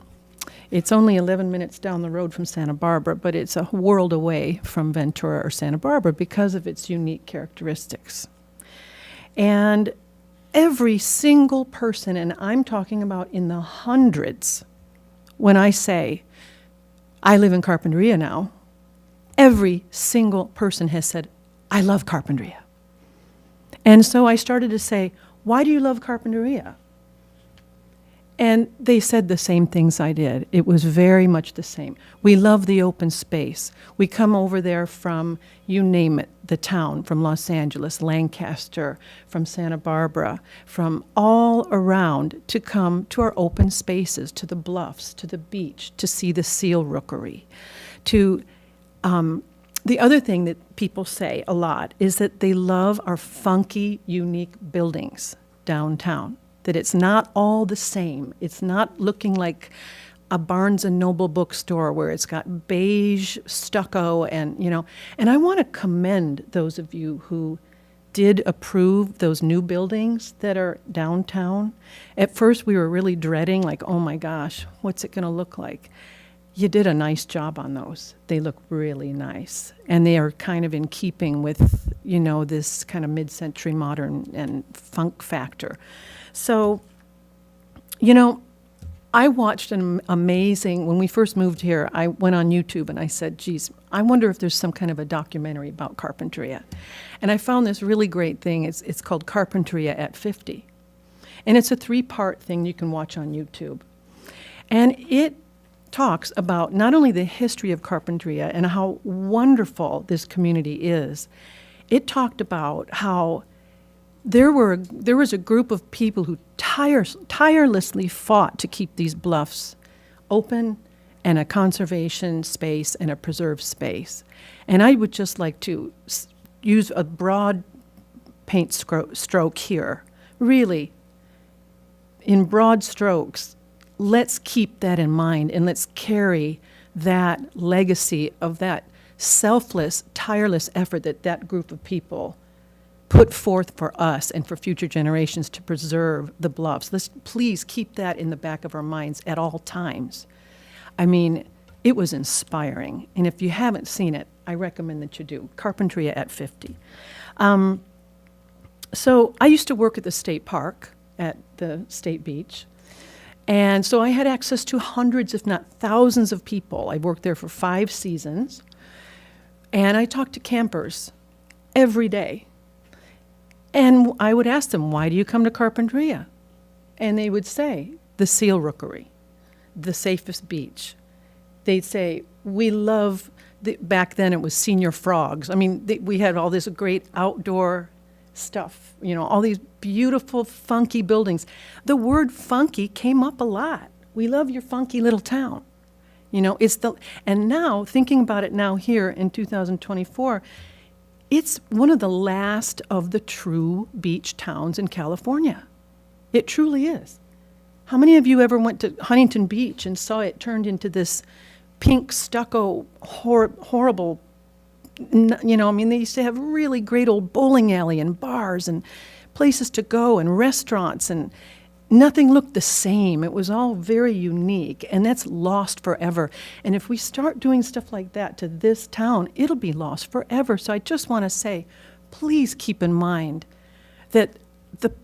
It's only 11 minutes down the road from Santa Barbara, but it's a world away from Ventura or Santa Barbara because of its unique characteristics. And every single person, and I'm talking about in the hundreds, when I say, I live in Carpinteria now, every single person has said, I love Carpinteria. And so I started to say, why do you love Carpinteria? And they said the same things I did. It was very much the same. We love the open space. We come over there from, you name it, the town, from Los Angeles, Lancaster, from Santa Barbara, from all around to come to our open spaces, to the bluffs, to the beach, to see the seal rookery, to the other thing that people say a lot is that they love our funky, unique buildings downtown, that it's not all the same. It's not looking like a Barnes & Noble bookstore where it's got beige stucco and, and I want to commend those of you who did approve those new buildings that are downtown. At first we were really dreading, like, oh my gosh, what's it going to look like? You did a nice job on those. They look really nice. And they are kind of in keeping with, this kind of mid-century modern and funk factor. So, I watched an amazing, when we first moved here, I went on YouTube and I said, geez, I wonder if there's some kind of a documentary about Carpinteria. And I found this really great thing. It's called Carpinteria at 50. And it's a 3-part thing you can watch on YouTube. And it talks about not only the history of Carpinteria and how wonderful this community is, it talked about how there was a group of people who tirelessly fought to keep these bluffs open and a conservation space and a preserved space. And I would just like to use a broad paint stroke here. Really, in broad strokes, let's keep that in mind and let's carry that legacy of that selfless, tireless effort that group of people put forth for us and for future generations to preserve the bluffs. Let's please keep that in the back of our minds at all times. I mean, it was inspiring. And if you haven't seen it, I recommend that you do. Carpinteria at 50. So I used to work at the state park at the state beach. And so I had access to hundreds, if not thousands of people. I worked there for 5 seasons. And I talked to campers every day. And I would ask them, why do you come to Carpinteria? And they would say, the seal rookery, the safest beach. They'd say, we love, back then it was senior frogs. I mean, we had all this great outdoor stuff, all these beautiful, funky buildings. The word funky came up a lot. We love your funky little town. And now, thinking about it now here in 2024, it's one of the last of the true beach towns in California. It truly is. How many of you ever went to Huntington Beach and saw it turned into this pink stucco, horrible, they used to have really great old bowling alley and bars and places to go and restaurants, and nothing looked the same. It was all very unique, and that's lost forever. And if we start doing stuff like that to this town, it'll be lost forever. So I just want to say, please keep in mind that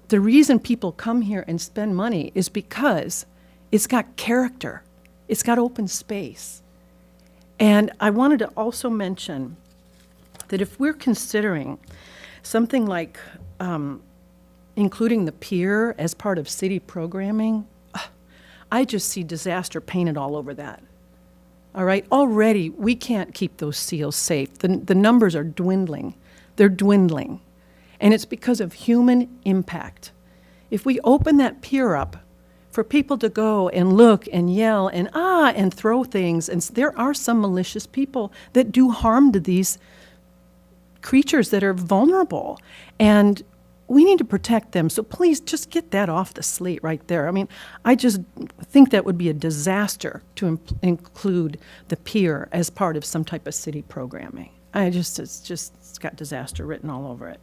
the reason people come here and spend money is because it's got character. It's got open space. And I wanted to also mention that if we're considering something like including the pier as part of city programming, I just see disaster painted all over that. All right, already we can't keep those seals safe. The numbers are dwindling. They're dwindling. And it's because of human impact. If we open that pier up, for people to go and look and yell and throw things. And there are some malicious people that do harm to these creatures that are vulnerable. And we need to protect them. So please just get that off the slate right there. I mean, I just think that would be a disaster to include the pier as part of some type of city programming. It's got disaster written all over it.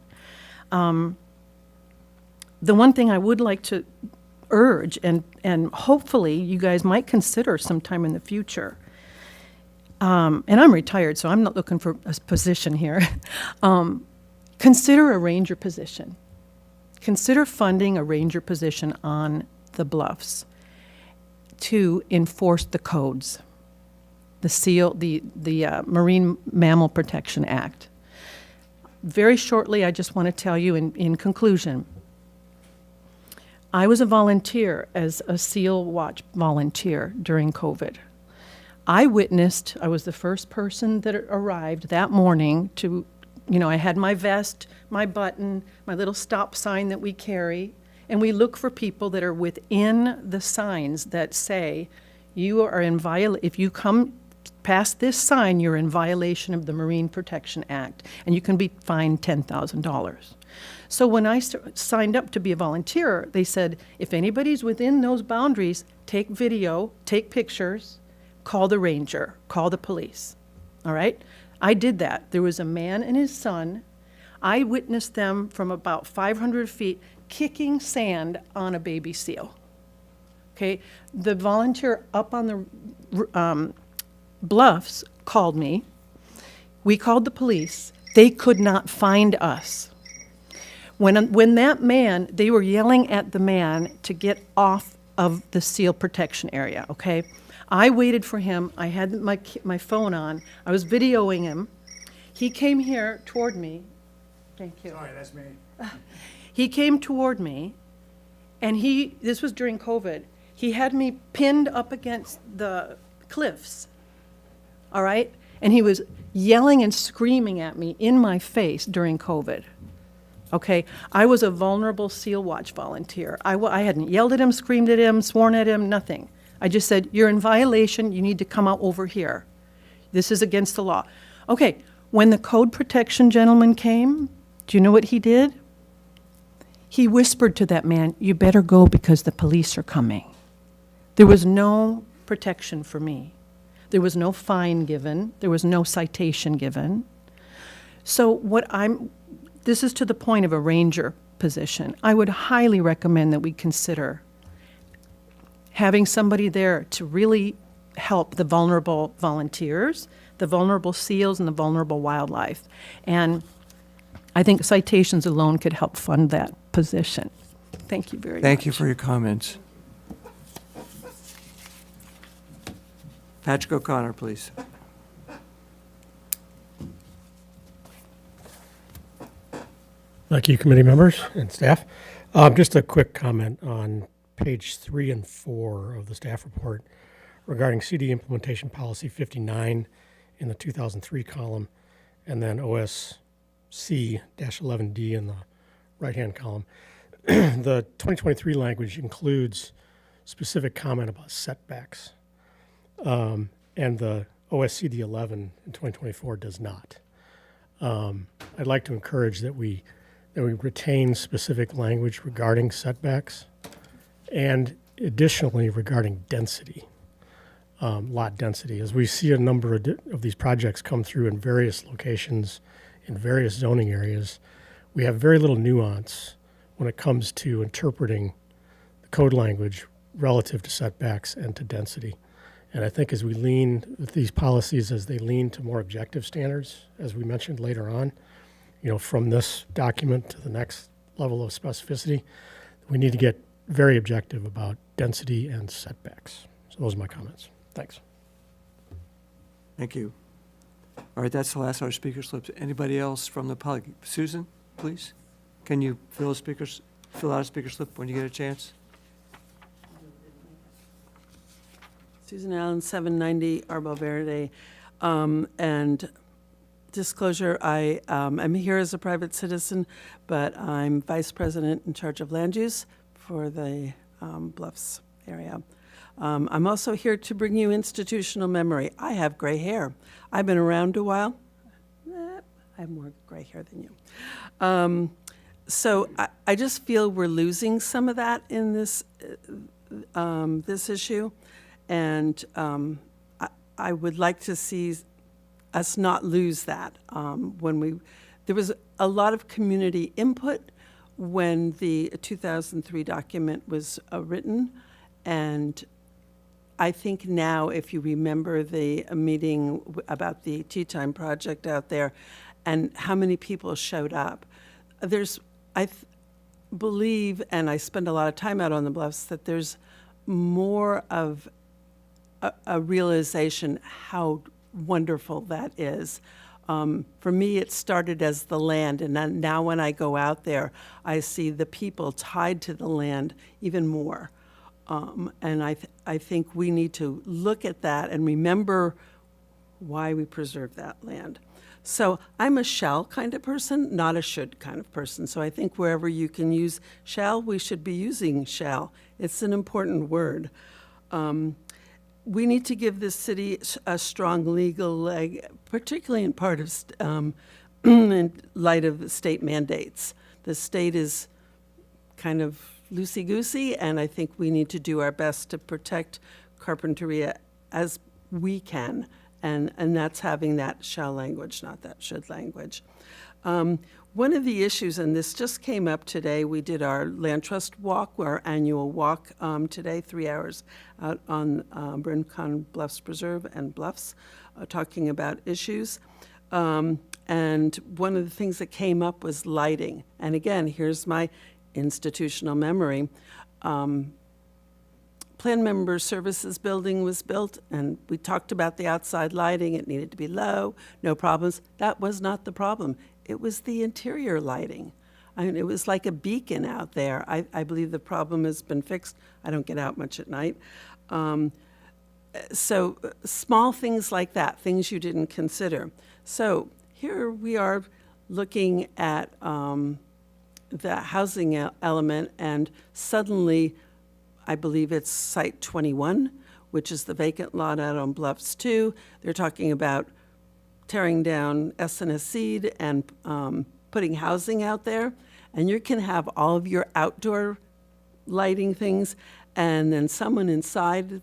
The one thing I would like to urge, and hopefully you guys might consider sometime in the future, and I'm retired, so I'm not looking for a position here, consider a ranger position. Consider funding a ranger position on the bluffs to enforce the codes, the Marine Mammal Protection Act. Very shortly, I just want to tell you in conclusion, I was a volunteer as a SEAL Watch volunteer during COVID. I was the first person that arrived that morning to, I had my vest, my button, my little stop sign that we carry, and we look for people that are within the signs that say, if you come past this sign, you're in violation of the Marine Protection Act, and you can be fined $10,000. So when I signed up to be a volunteer, they said, if anybody's within those boundaries, take video, take pictures, call the ranger, call the police. All right? I did that. There was a man and his son. I witnessed them from about 500 feet kicking sand on a baby seal. Okay? The volunteer up on the bluffs called me. We called the police. They could not find us. When that man, they were yelling at the man to get off of the seal protection area, okay? I waited for him. I had my phone on. I was videoing him. He came here toward me. Thank you. Sorry, that's me. He came toward me, and this was during COVID. He had me pinned up against the cliffs, all right? And he was yelling and screaming at me in my face during COVID. Okay, I was a vulnerable SEAL Watch volunteer. I hadn't yelled at him, screamed at him, sworn at him, nothing. I just said, you're in violation, you need to come out over here. This is against the law. Okay, when the code protection gentleman came, do you know what he did? He whispered to that man, you better go because the police are coming. There was no protection for me. There was no fine given. There was no citation given. So this is to the point of a ranger position. I would highly recommend that we consider having somebody there to really help the vulnerable volunteers, the vulnerable seals, and the vulnerable wildlife. And I think citations alone could help fund that position. Thank you very much. Thank you for your comments. Patrick O'Connor, please. Thank you, committee members and staff. Just a quick comment on page 3 and 4 of the staff report regarding CD implementation policy 59 in the 2003 column, and then OSC-11D in the right-hand column. The 2023 language includes specific comment about setbacks, and the OSCD-11 in 2024 does not. I'd like to encourage that we retain specific language regarding setbacks, and additionally regarding density, lot density. As we see a number of these projects come through in various locations, in various zoning areas, we have very little nuance when it comes to interpreting the code language relative to setbacks and to density. And I think as we lean with these policies, as they lean to more objective standards, as we mentioned later on, from this document to the next level of specificity, we need to get very objective about density and setbacks. So those are my comments. Thanks. Thank you. All right, that's the last of our speaker slips. Anybody else from the public? Susan, please. Can you fill out a speaker slip when you get a chance? Susan Allen, 790 Arbo Verde. And disclosure, I am here as a private citizen, but I'm vice president in charge of land use for the Bluffs area. I'm also here to bring you institutional memory. I have gray hair. I've been around a while. I have more gray hair than you. So I just feel we're losing some of that in this this issue, and I would like to see us not lose that. There was a lot of community input when the 2003 document was written, and I think now, if you remember the meeting about the Tea Time project out there, and how many people showed up, I believe, and I spend a lot of time out on the bluffs, that there's more of a realization how wonderful that is. For me, it started as the land, and then now when I go out there, I see the people tied to the land even more. And I think we need to look at that and remember why we preserve that land. So I'm a shall kind of person, not a should kind of person. So I think wherever you can use shall, we should be using shall. It's an important word. We need to give this city a strong legal leg, particularly in part of in light of state mandates. The state is kind of loosey-goosey, and I think we need to do our best to protect Carpinteria as we can, and that's having that shall language, not that should language. One of the issues, and this just came up today, we did our land trust walk, our annual walk today, 3 hours out on Rincon Bluffs Preserve and Bluffs, talking about issues. And one of the things that came up was lighting. And again, here's my institutional memory. Plan Member Services building was built, and we talked about the outside lighting. It needed to be low, no problems. That was not the problem. It was the interior lighting. I mean, it was like a beacon out there. I believe the problem has been fixed. I don't get out much at night. So small things like that, things you didn't consider. So here we are looking at the housing element, and suddenly, I believe it's Site 21, which is the vacant lot out on Bluffs 2. They're talking about tearing down S&S Seed and putting housing out there. And you can have all of your outdoor lighting things, and then someone inside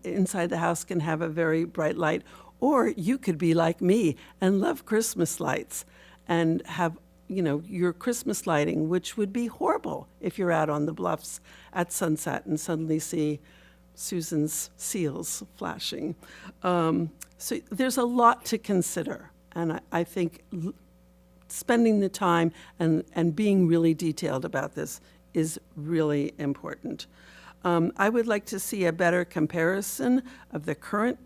inside the house can have a very bright light. Or you could be like me and love Christmas lights and have, you know, your Christmas lighting, which would be horrible if you're out on the bluffs at sunset and suddenly see Susan's seals flashing. So there's a lot to consider, and I think spending the time and being really detailed about this is really important. I would like to see a better comparison of the current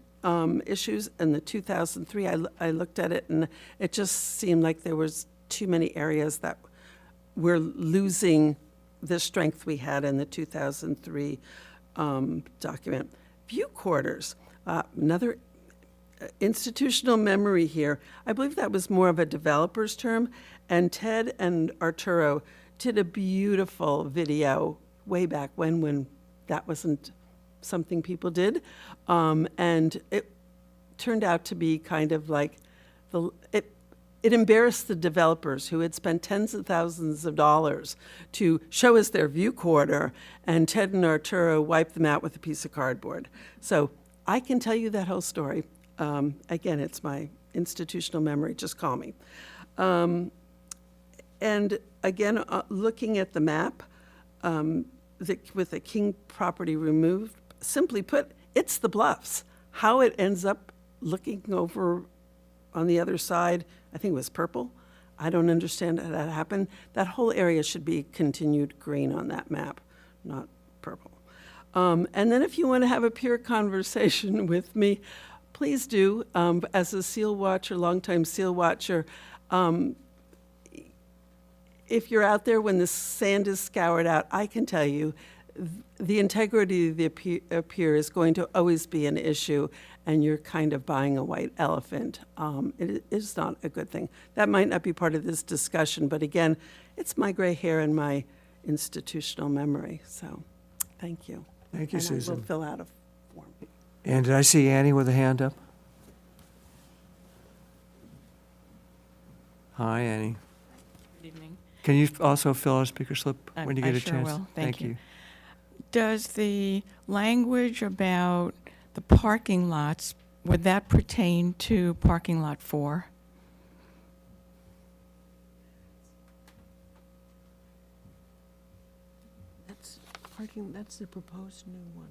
issues and the 2003. I looked at it, and it just seemed like there was too many areas that we're losing the strength we had in the 2003 document. View quarters, another institutional memory here. I believe that was more of a developer's term, and Ted and Arturo did a beautiful video way back when that wasn't something people did, and it turned out to be kind of like it embarrassed the developers who had spent tens of thousands of dollars to show us their view quarter, and Ted and Arturo wiped them out with a piece of cardboard. So I can tell you that whole story. Again, it's my institutional memory, just call me. And again, looking at the map, with the King property removed, simply put, it's the bluffs. How it ends up looking over on the other side, I think it was purple. I don't understand how that happened. That whole area should be continued green on that map, not purple. And then if you want to have a pure conversation with me, please do. As a seal watcher, longtime seal watcher, if you're out there when the sand is scoured out, I can tell you the integrity of the pier is going to always be an issue, and you're kind of buying a white elephant. It is not a good thing. That might not be part of this discussion, but again, it's my gray hair and my institutional memory. So, thank you. Thank you, And I will Susan. fill out a form. And did I see Annie with a hand up? Hi, Annie. Good evening. Can you also fill out a speaker slip when you I get a sure chance? will. Thank you. Does the language about the parking lots, would that pertain to parking lot 4? That's parking, that's the proposed new one.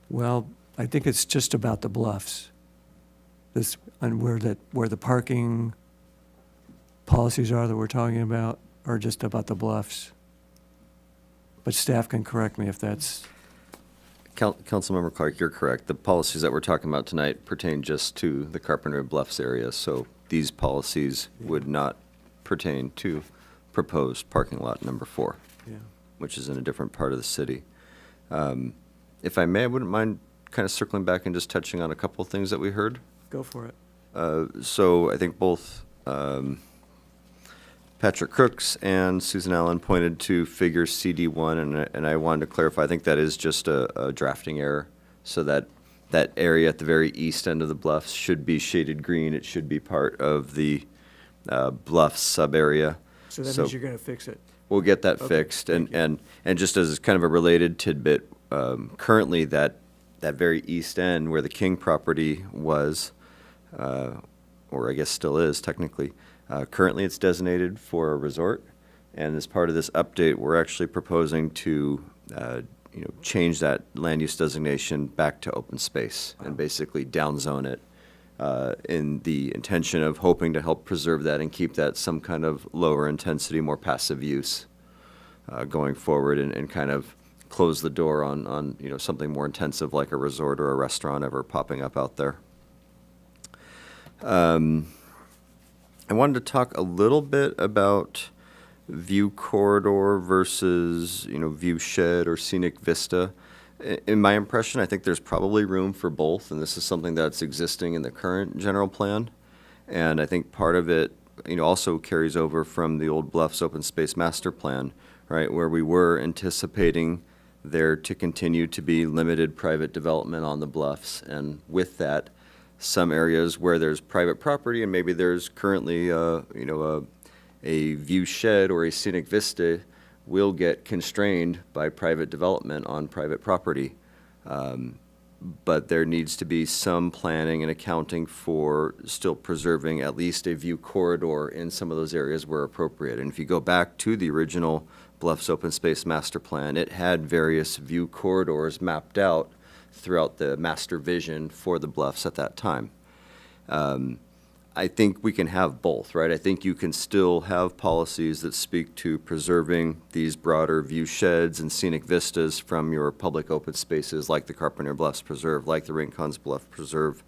Well, I think it's just about the bluffs. This, and where the parking policies are that we're talking about, or just about the bluffs. But staff can correct me if that's, Councilmember Clark, you're correct. The policies that we're talking about tonight pertain just to the Carpinteria Bluffs area, so these policies would not pertain to proposed parking lot number 4, yeah. which is in a different part of the city. If I may, I wouldn't mind kind of circling back and just touching on a couple of things that we heard. Go for it. So I think both Patrick Crooks and Susan Allen pointed to figure CD1, and I wanted to clarify, I think that is just a drafting error. So that area at the very east end of the bluffs should be shaded green. It should be part of the bluffs sub-area. So that means you're going to fix it. We'll get that Okay, fixed. thank And just as kind of a related tidbit, currently that very east end where the King property was, or I guess still is technically, currently it's designated for a resort. And as part of this update, we're actually proposing to change that land use designation back to open space and basically downzone it in the intention of hoping to help preserve that and keep that some kind of lower intensity, more passive use going forward, and kind of close the door on something more intensive like a resort or a restaurant ever popping up out there. I wanted to talk a little bit about view corridor versus, view shed or scenic vista. In my impression, I think there's probably room for both, and this is something that's existing in the current general plan. And I think part of it, also carries over from the old Bluffs Open Space Master Plan, right, where we were anticipating there to continue to be limited private development on the bluffs. And with that, some areas where there's private property and maybe there's currently, a view shed or a scenic vista will get constrained by private development on private property. But there needs to be some planning and accounting for still preserving at least a view corridor in some of those areas where appropriate. And if you go back to the original Bluffs Open Space Master Plan, it had various view corridors mapped out throughout the master vision for the bluffs at that time. I think we can have both, right? I think you can still have policies that speak to preserving these broader view sheds and scenic vistas from your public open spaces like the Carpenter Bluffs Preserve, like the Rincon's Bluff Preserve,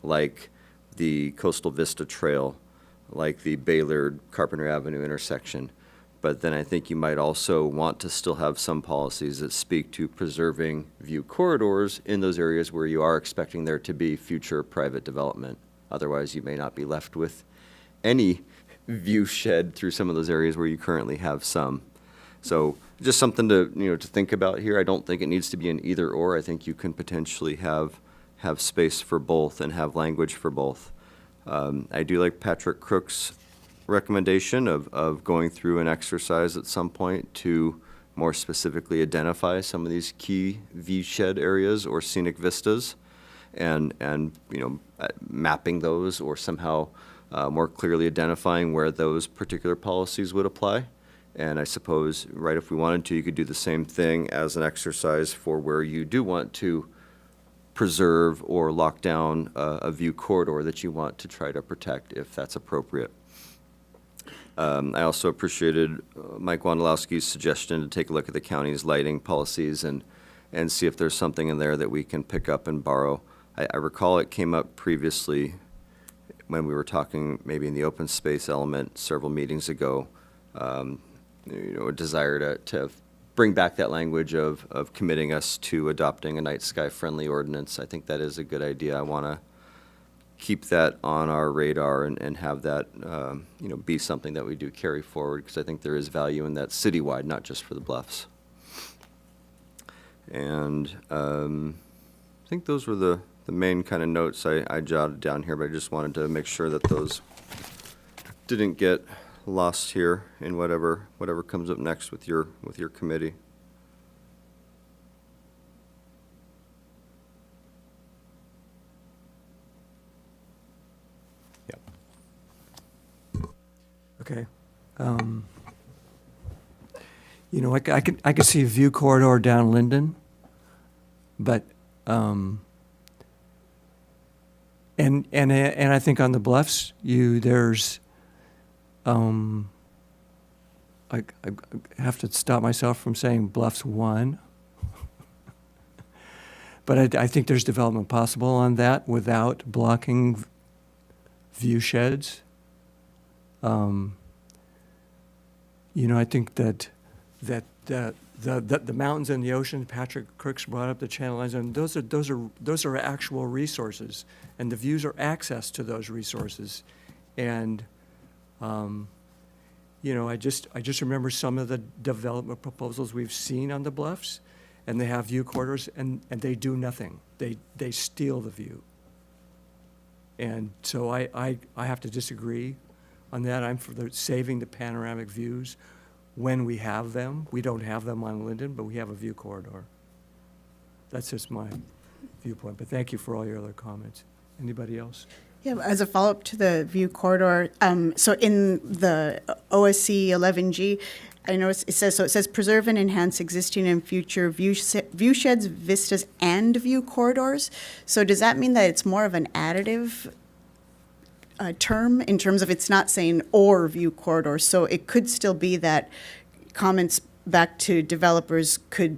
like the Coastal Vista Trail, like the Baylord Carpenter Avenue intersection. But then I think you might also want to still have some policies that speak to preserving view corridors in those areas where you are expecting there to be future private development. Otherwise, you may not be left with any view shed through some of those areas where you currently have some. So just something to, to think about here. I don't think it needs to be an either or. I think you can potentially have space for both and have language for both. I do like Patrick Crook's recommendation of going through an exercise at some point to more specifically identify some of these key view shed areas or scenic vistas, and mapping those or somehow more clearly identifying where those particular policies would apply. And I suppose, right, if we wanted to, you could do the same thing as an exercise for where you do want to preserve or lock down a view corridor that you want to try to protect if that's appropriate. I also appreciated Mike Wondolowski's suggestion to take a look at the county's lighting policies and see if there's something in there that we can pick up and borrow. I recall it came up previously when we were talking maybe in the open space element several meetings ago, a desire to bring back that language of committing us to adopting a night sky friendly ordinance. I think that is a good idea. I want to keep that on our radar and have that, be something that we do carry forward, because I think there is value in that citywide, not just for the Bluffs. And I think those were the main kind of notes I jotted down here, but I just wanted to make sure that those didn't get lost here in whatever comes up next with your committee. Okay. I could see a view corridor down Linden, but, and I think on the Bluffs, there's, I have to stop myself from saying Bluffs 1. But I think there's development possible on that without blocking view sheds. I think that the mountains and the ocean, Patrick Crooks brought up the channel lines, and those are actual resources, and the views are access to those resources. And I just remember some of the development proposals we've seen on the Bluffs, and they have view corridors, and they do nothing. They steal the view. And so I have to disagree on that. I'm for saving the panoramic views when we have them. We don't have them on Linden, but we have a view corridor. That's just my viewpoint, but thank you for all your other comments. Anybody else? Yeah, as a follow-up to the view corridor, so in the OSC 11G, I noticed it says preserve and enhance existing and future view sheds, vistas, and view corridors. So does that mean that it's more of an additive term in terms of it's not saying or view corridors? So it could still be that comments back to developers could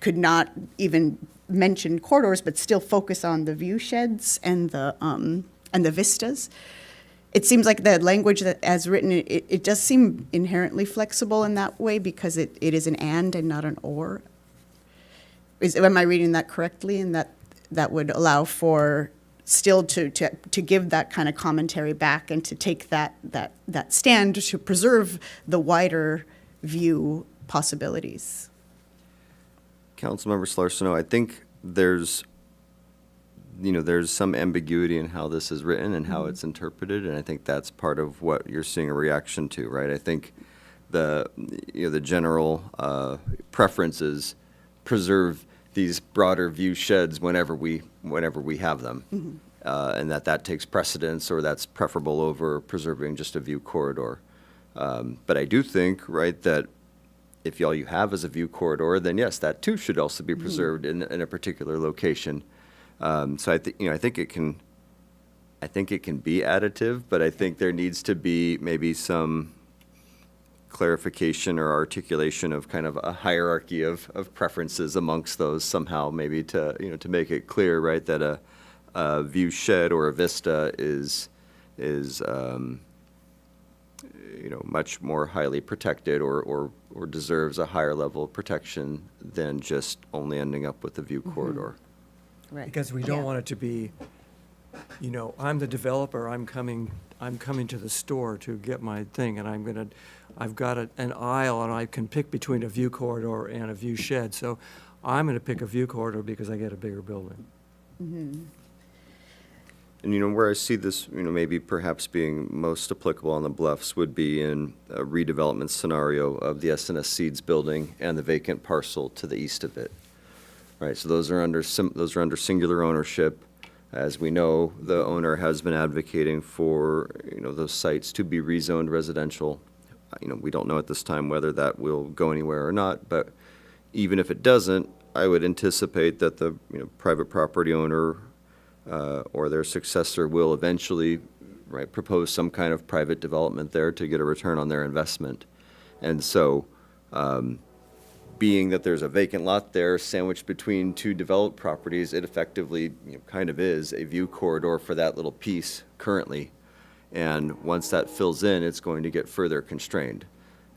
not even mention corridors, but still focus on the view sheds and the vistas. It seems like the language that as written, it does seem inherently flexible in that way because it is an and not an or. Am I reading that correctly? And that would allow for still to give that kind of commentary back and to take that stand to preserve the wider view possibilities. Councilmember Slarceno, I think there's some ambiguity in how this is written and how it's interpreted, and I think that's part of what you're seeing a reaction to, right? I think the general preference is preserve these broader view sheds whenever we have them, and that takes precedence, or that's preferable over preserving just a view corridor. But I do think, right, that if all you have is a view corridor, then yes, that too should also be preserved in a particular location. So I think it can be additive, but I think there needs to be maybe some clarification or articulation of kind of a hierarchy of preferences amongst those somehow, maybe to make it clear, right, that a view shed or a vista is much more highly protected or deserves a higher level of protection than just only ending up with the view corridor. Right. Because we don't want it to be, I'm the developer, I'm coming to the store to get my thing, and I've got an aisle, and I can pick between a view corridor and a view shed, so I'm gonna pick a view corridor because I get a bigger building. And where I see this, maybe perhaps being most applicable on the Bluffs would be in a redevelopment scenario of the SNS Seeds building and the vacant parcel to the east of it. Right, so those are under singular ownership. As we know, the owner has been advocating for those sites to be rezoned residential. We don't know at this time whether that will go anywhere or not, but even if it doesn't, I would anticipate that the private property owner or their successor will eventually, right, propose some kind of private development there to get a return on their investment. And so, being that there's a vacant lot there sandwiched between two developed properties, it effectively kind of is a view corridor for that little piece currently. And once that fills in, it's going to get further constrained.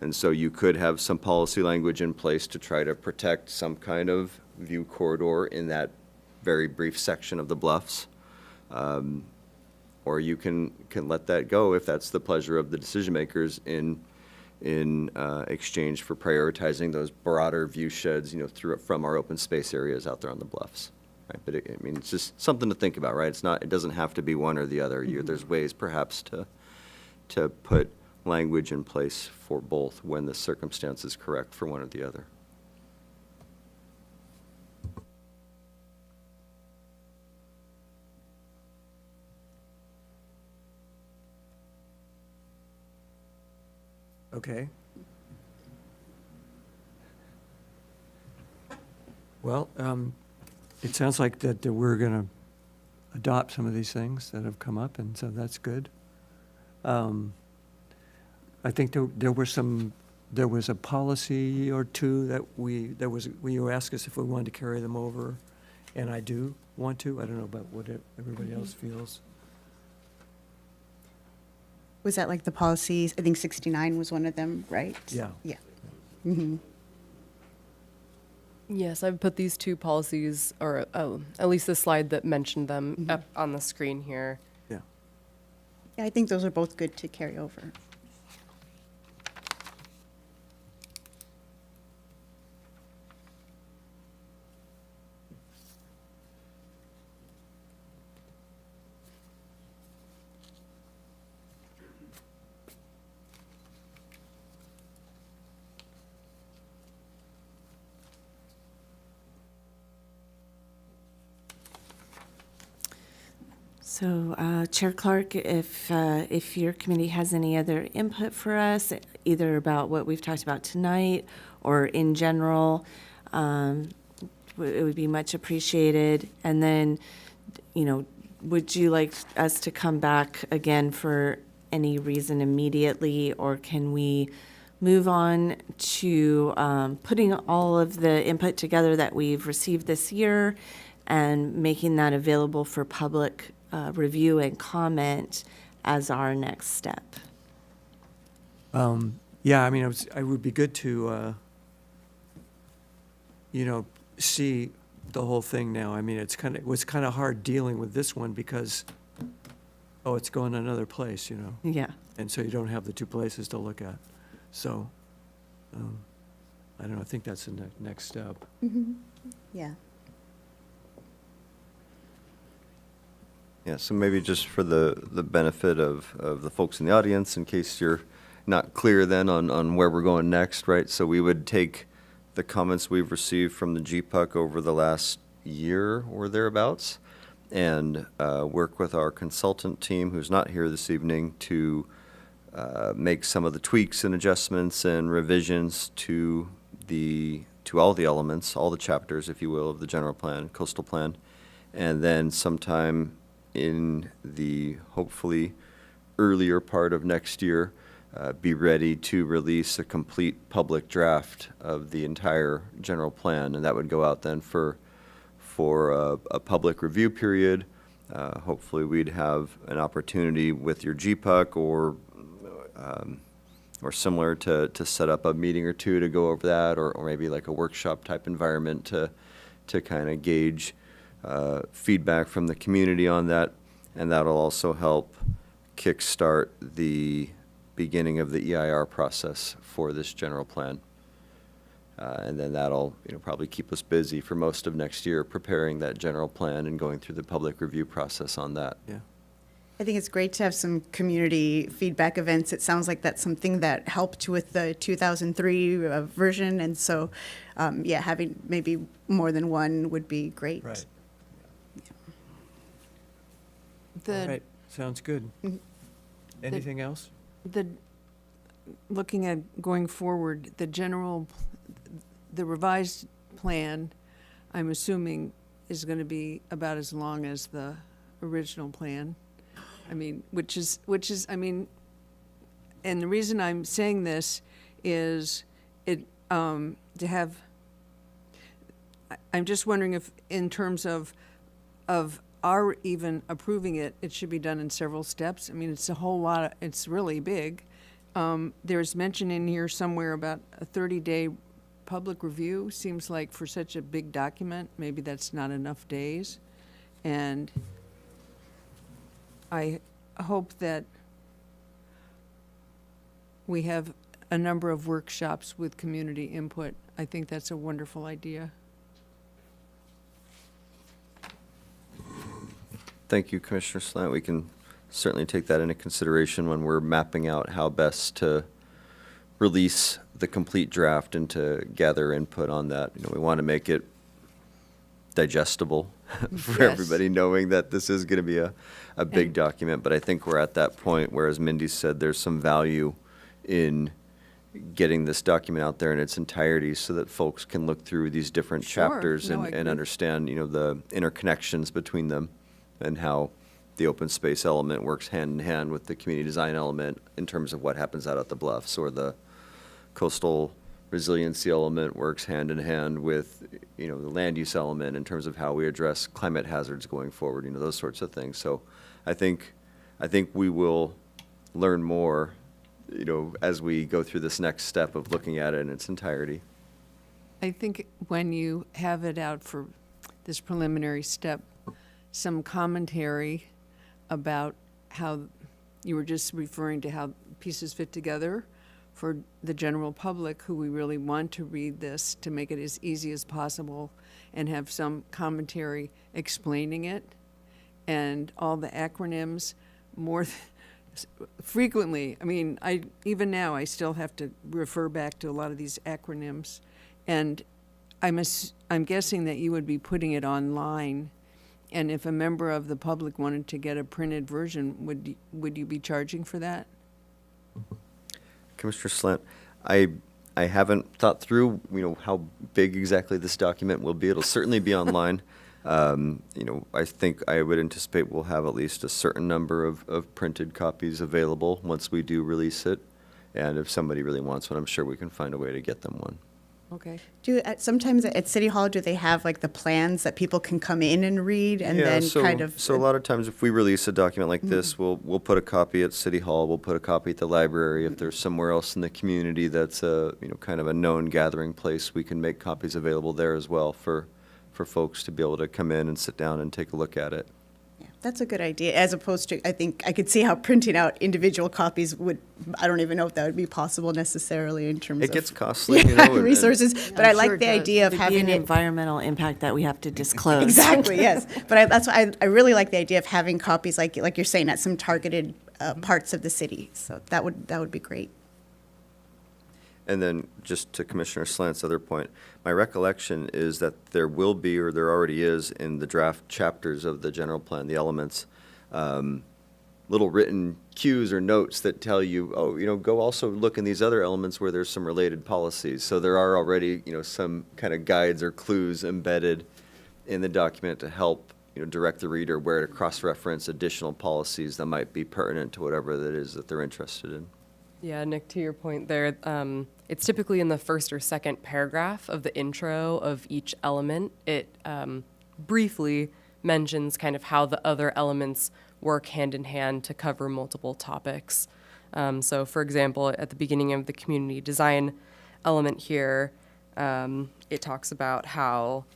And so you could have some policy language in place to try to protect some kind of view corridor in that very brief section of the Bluffs. or you can let that go if that's the pleasure of the decision makers in exchange for prioritizing those broader view sheds, from our open space areas out there on the bluffs. Right, but it's just something to think about, right? It doesn't have to be one or the other. There's ways perhaps to put language in place for both when the circumstance is correct for one or the other. Okay. Well, it sounds like that we're going to adopt some of these things that have come up, and so that's good. I think there was a policy or two that you asked us if we wanted to carry them over, and I do want to. I don't know about what everybody else feels. Was that like the policies? I think 69 was one of them, right? Yeah. Yeah. Mm-hmm. Yes, I've put these two policies, or at least the slide that mentioned them, up on the screen here. Yeah. Yeah, I think those are both good to carry over. So, Chair Clark, if your committee has any other input for us, either about what we've talked about tonight or in general, it would be much appreciated. And then, would you like us to come back again for any reason immediately, or can we move on to putting all of the input together that we've received this year and making that available for public review and comment as our next step? Yeah, I mean, it would be good to, see the whole thing now. I mean, it was kind of hard dealing with this one because, it's going another place, Yeah. and so you don't have the two places to look at. So, I don't know, I think that's the next step. Mm-hmm. Yeah. Yeah, so maybe just for the benefit of the folks in the audience, in case you're not clear then on where we're going next, right? So we would take the comments we've received from the GPUC over the last year or thereabouts and work with our consultant team, who's not here this evening, to make some of the tweaks and adjustments and revisions to all the elements, all the chapters, if you will, of the general plan, coastal plan, and then sometime in the hopefully earlier part of next year, be ready to release a complete public draft of the entire general plan, and that would go out then for a public review period. Hopefully, we'd have an opportunity with your GPUC or similar to set up a meeting or two to go over that, or maybe like a workshop type environment to kind of gauge feedback from the community on that, and that'll also help kickstart the beginning of the EIR process for this general plan. And then that'll probably keep us busy for most of next year preparing that general plan and going through the public review process on that. Yeah. I think it's great to have some community feedback events. It sounds like that's something that helped with the 2003 version, and so, having maybe more than one would be great. Right. The, All right, sounds good. Anything else? Looking at going forward, the revised plan, I'm assuming, is going to be about as long as the original plan. I mean, which is, and the reason I'm saying this is I'm just wondering if, in terms of our even approving it, it should be done in several steps. I mean, it's a whole lot, it's really big. There's mention in here somewhere about a 30-day public review. Seems like for such a big document, maybe that's not enough days. And hope that we have a number of workshops with community input. I think that's a wonderful idea. Thank you, Commissioner Slant. We can certainly take that into consideration when we're mapping out how best to release the complete draft and to gather input on that. You know, we want to make it digestible for Yes. everybody, knowing that this is going to be a big document. But I think we're at that point where, as Mindy said, there's some value in getting this document out there in its entirety so that folks can look through these different Sure. chapters No, I and agree. understand, you know, the interconnections between them and how the open space element works hand in hand with the community design element in terms of what happens out at the bluffs, or the coastal resiliency element works hand in hand with, you know, the land use element in terms of how we address climate hazards going forward, you know, those sorts of things. So I think we will learn more, you know, as we go through this next step of looking at it in its entirety. I think when you have it out for this preliminary step, some commentary about how you were just referring to how pieces fit together for the general public who we really want to read this, to make it as easy as possible, and have some commentary explaining it and all the acronyms more frequently. I mean, even now I still have to refer back to a lot of these acronyms, and I'm guessing that you would be putting it online. And if a member of the public wanted to get a printed version, would you be charging for that? Commissioner Slant, I haven't thought through, you know, how big exactly this document will be. It'll certainly be online. You know, I think I would anticipate we'll have at least a certain number of printed copies available once we do release it. And if somebody really wants one, I'm sure we can find a way to get them one. Okay. Sometimes at City Hall, do they have like the plans that people can come in and read and then kind of? So a lot of times, if we release a document like this, we'll put a copy at City Hall, we'll put a copy at the library. If there's somewhere else in the community that's a, you know, kind of a known gathering place, we can make copies available there as well for folks to be able to come in and sit down and take a look at it. Yeah, that's a good idea, as opposed to, I think, I could see how printing out individual copies would, I don't even know if that would be possible necessarily in terms of. It gets costly, you know. and- Resources, but I I'm sure like it the does. idea of It'd be having an it. environmental impact that we have to disclose. Exactly, yes. But that's why I really like the idea of having copies, like you're saying, at some targeted parts of the city. So that would be great. And then, just to Commissioner Slant's other point, my recollection is that there will be, or there already is, in the draft chapters of the general plan, the elements, little written cues or notes that tell you, oh, you know, go also look in these other elements where there's some related policies. So there are already, you know, some kind of guides or clues embedded in the document to help, you know, direct the reader where to cross-reference additional policies that might be pertinent to whatever that is that they're interested in. Yeah, Nick, to your point there, it's typically in the first or second paragraph of the intro of each element. It briefly mentions kind of how the other elements work hand in hand to cover multiple topics. So, for example, at the beginning of the community design element here, it talks about how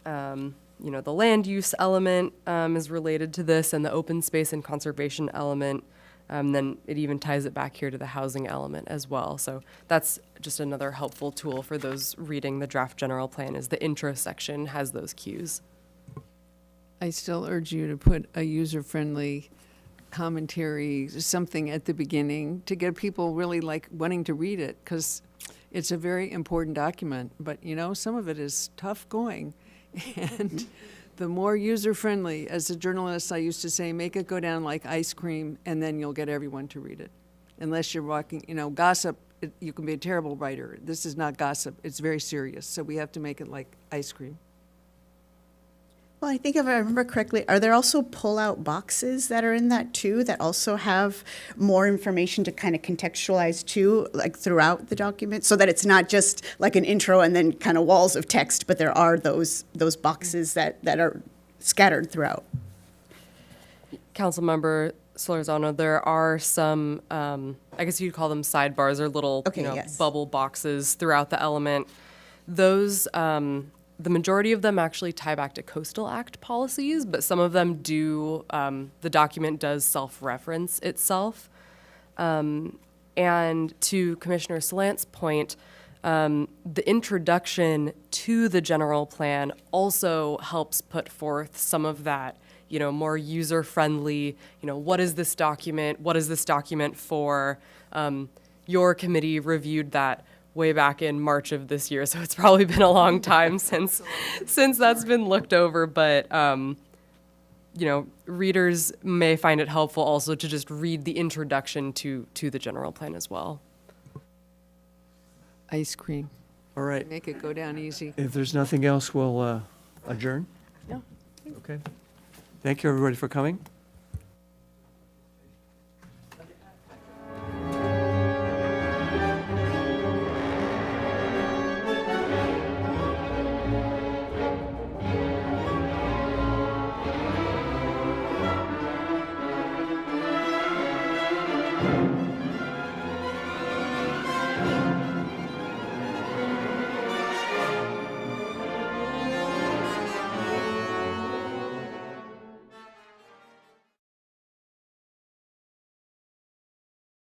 you know, the land use element is related to this, and the open space and conservation element. Then it even ties it back here to the housing element as well. So that's just another helpful tool for those reading the draft general plan, is the intro section has those cues. I still urge you to put a user-friendly commentary, something at the beginning, to get people really like wanting to read it, because it's a very important document. But, you know, some of it is tough going. And the more user-friendly, as a journalist, I used to say, make it go down like ice cream, and then you'll get everyone to read it. Unless you're walking, you know, gossip, you can be a terrible writer. This is not gossip. It's very serious. So we have to make it like ice cream. Well, I think if I remember correctly, are there also pull-out boxes that are in that too, that also have more information to kind of contextualize too, like throughout the document, so that it's not just like an intro and then kind of walls of text, but there are those boxes that are scattered throughout? Councilmember Solorzano, there are some, I guess you'd call them sidebars or little, Okay, you know, yes. bubble boxes throughout the element. Those the majority of them actually tie back to Coastal Act policies, but some of them do, the document does self-reference itself. And to Commissioner Salant's point, the introduction to the general plan also helps put forth some of that, more user-friendly, what is this document? What is this document for? Your committee reviewed that way back in March of this year, so it's probably been a long time since that's been looked over, but readers may find it helpful also to just read the introduction to the general plan as well. Ice cream. All right. Make it go down easy. If there's nothing else, we'll adjourn. Yeah. Okay. Thank you, everybody, for coming.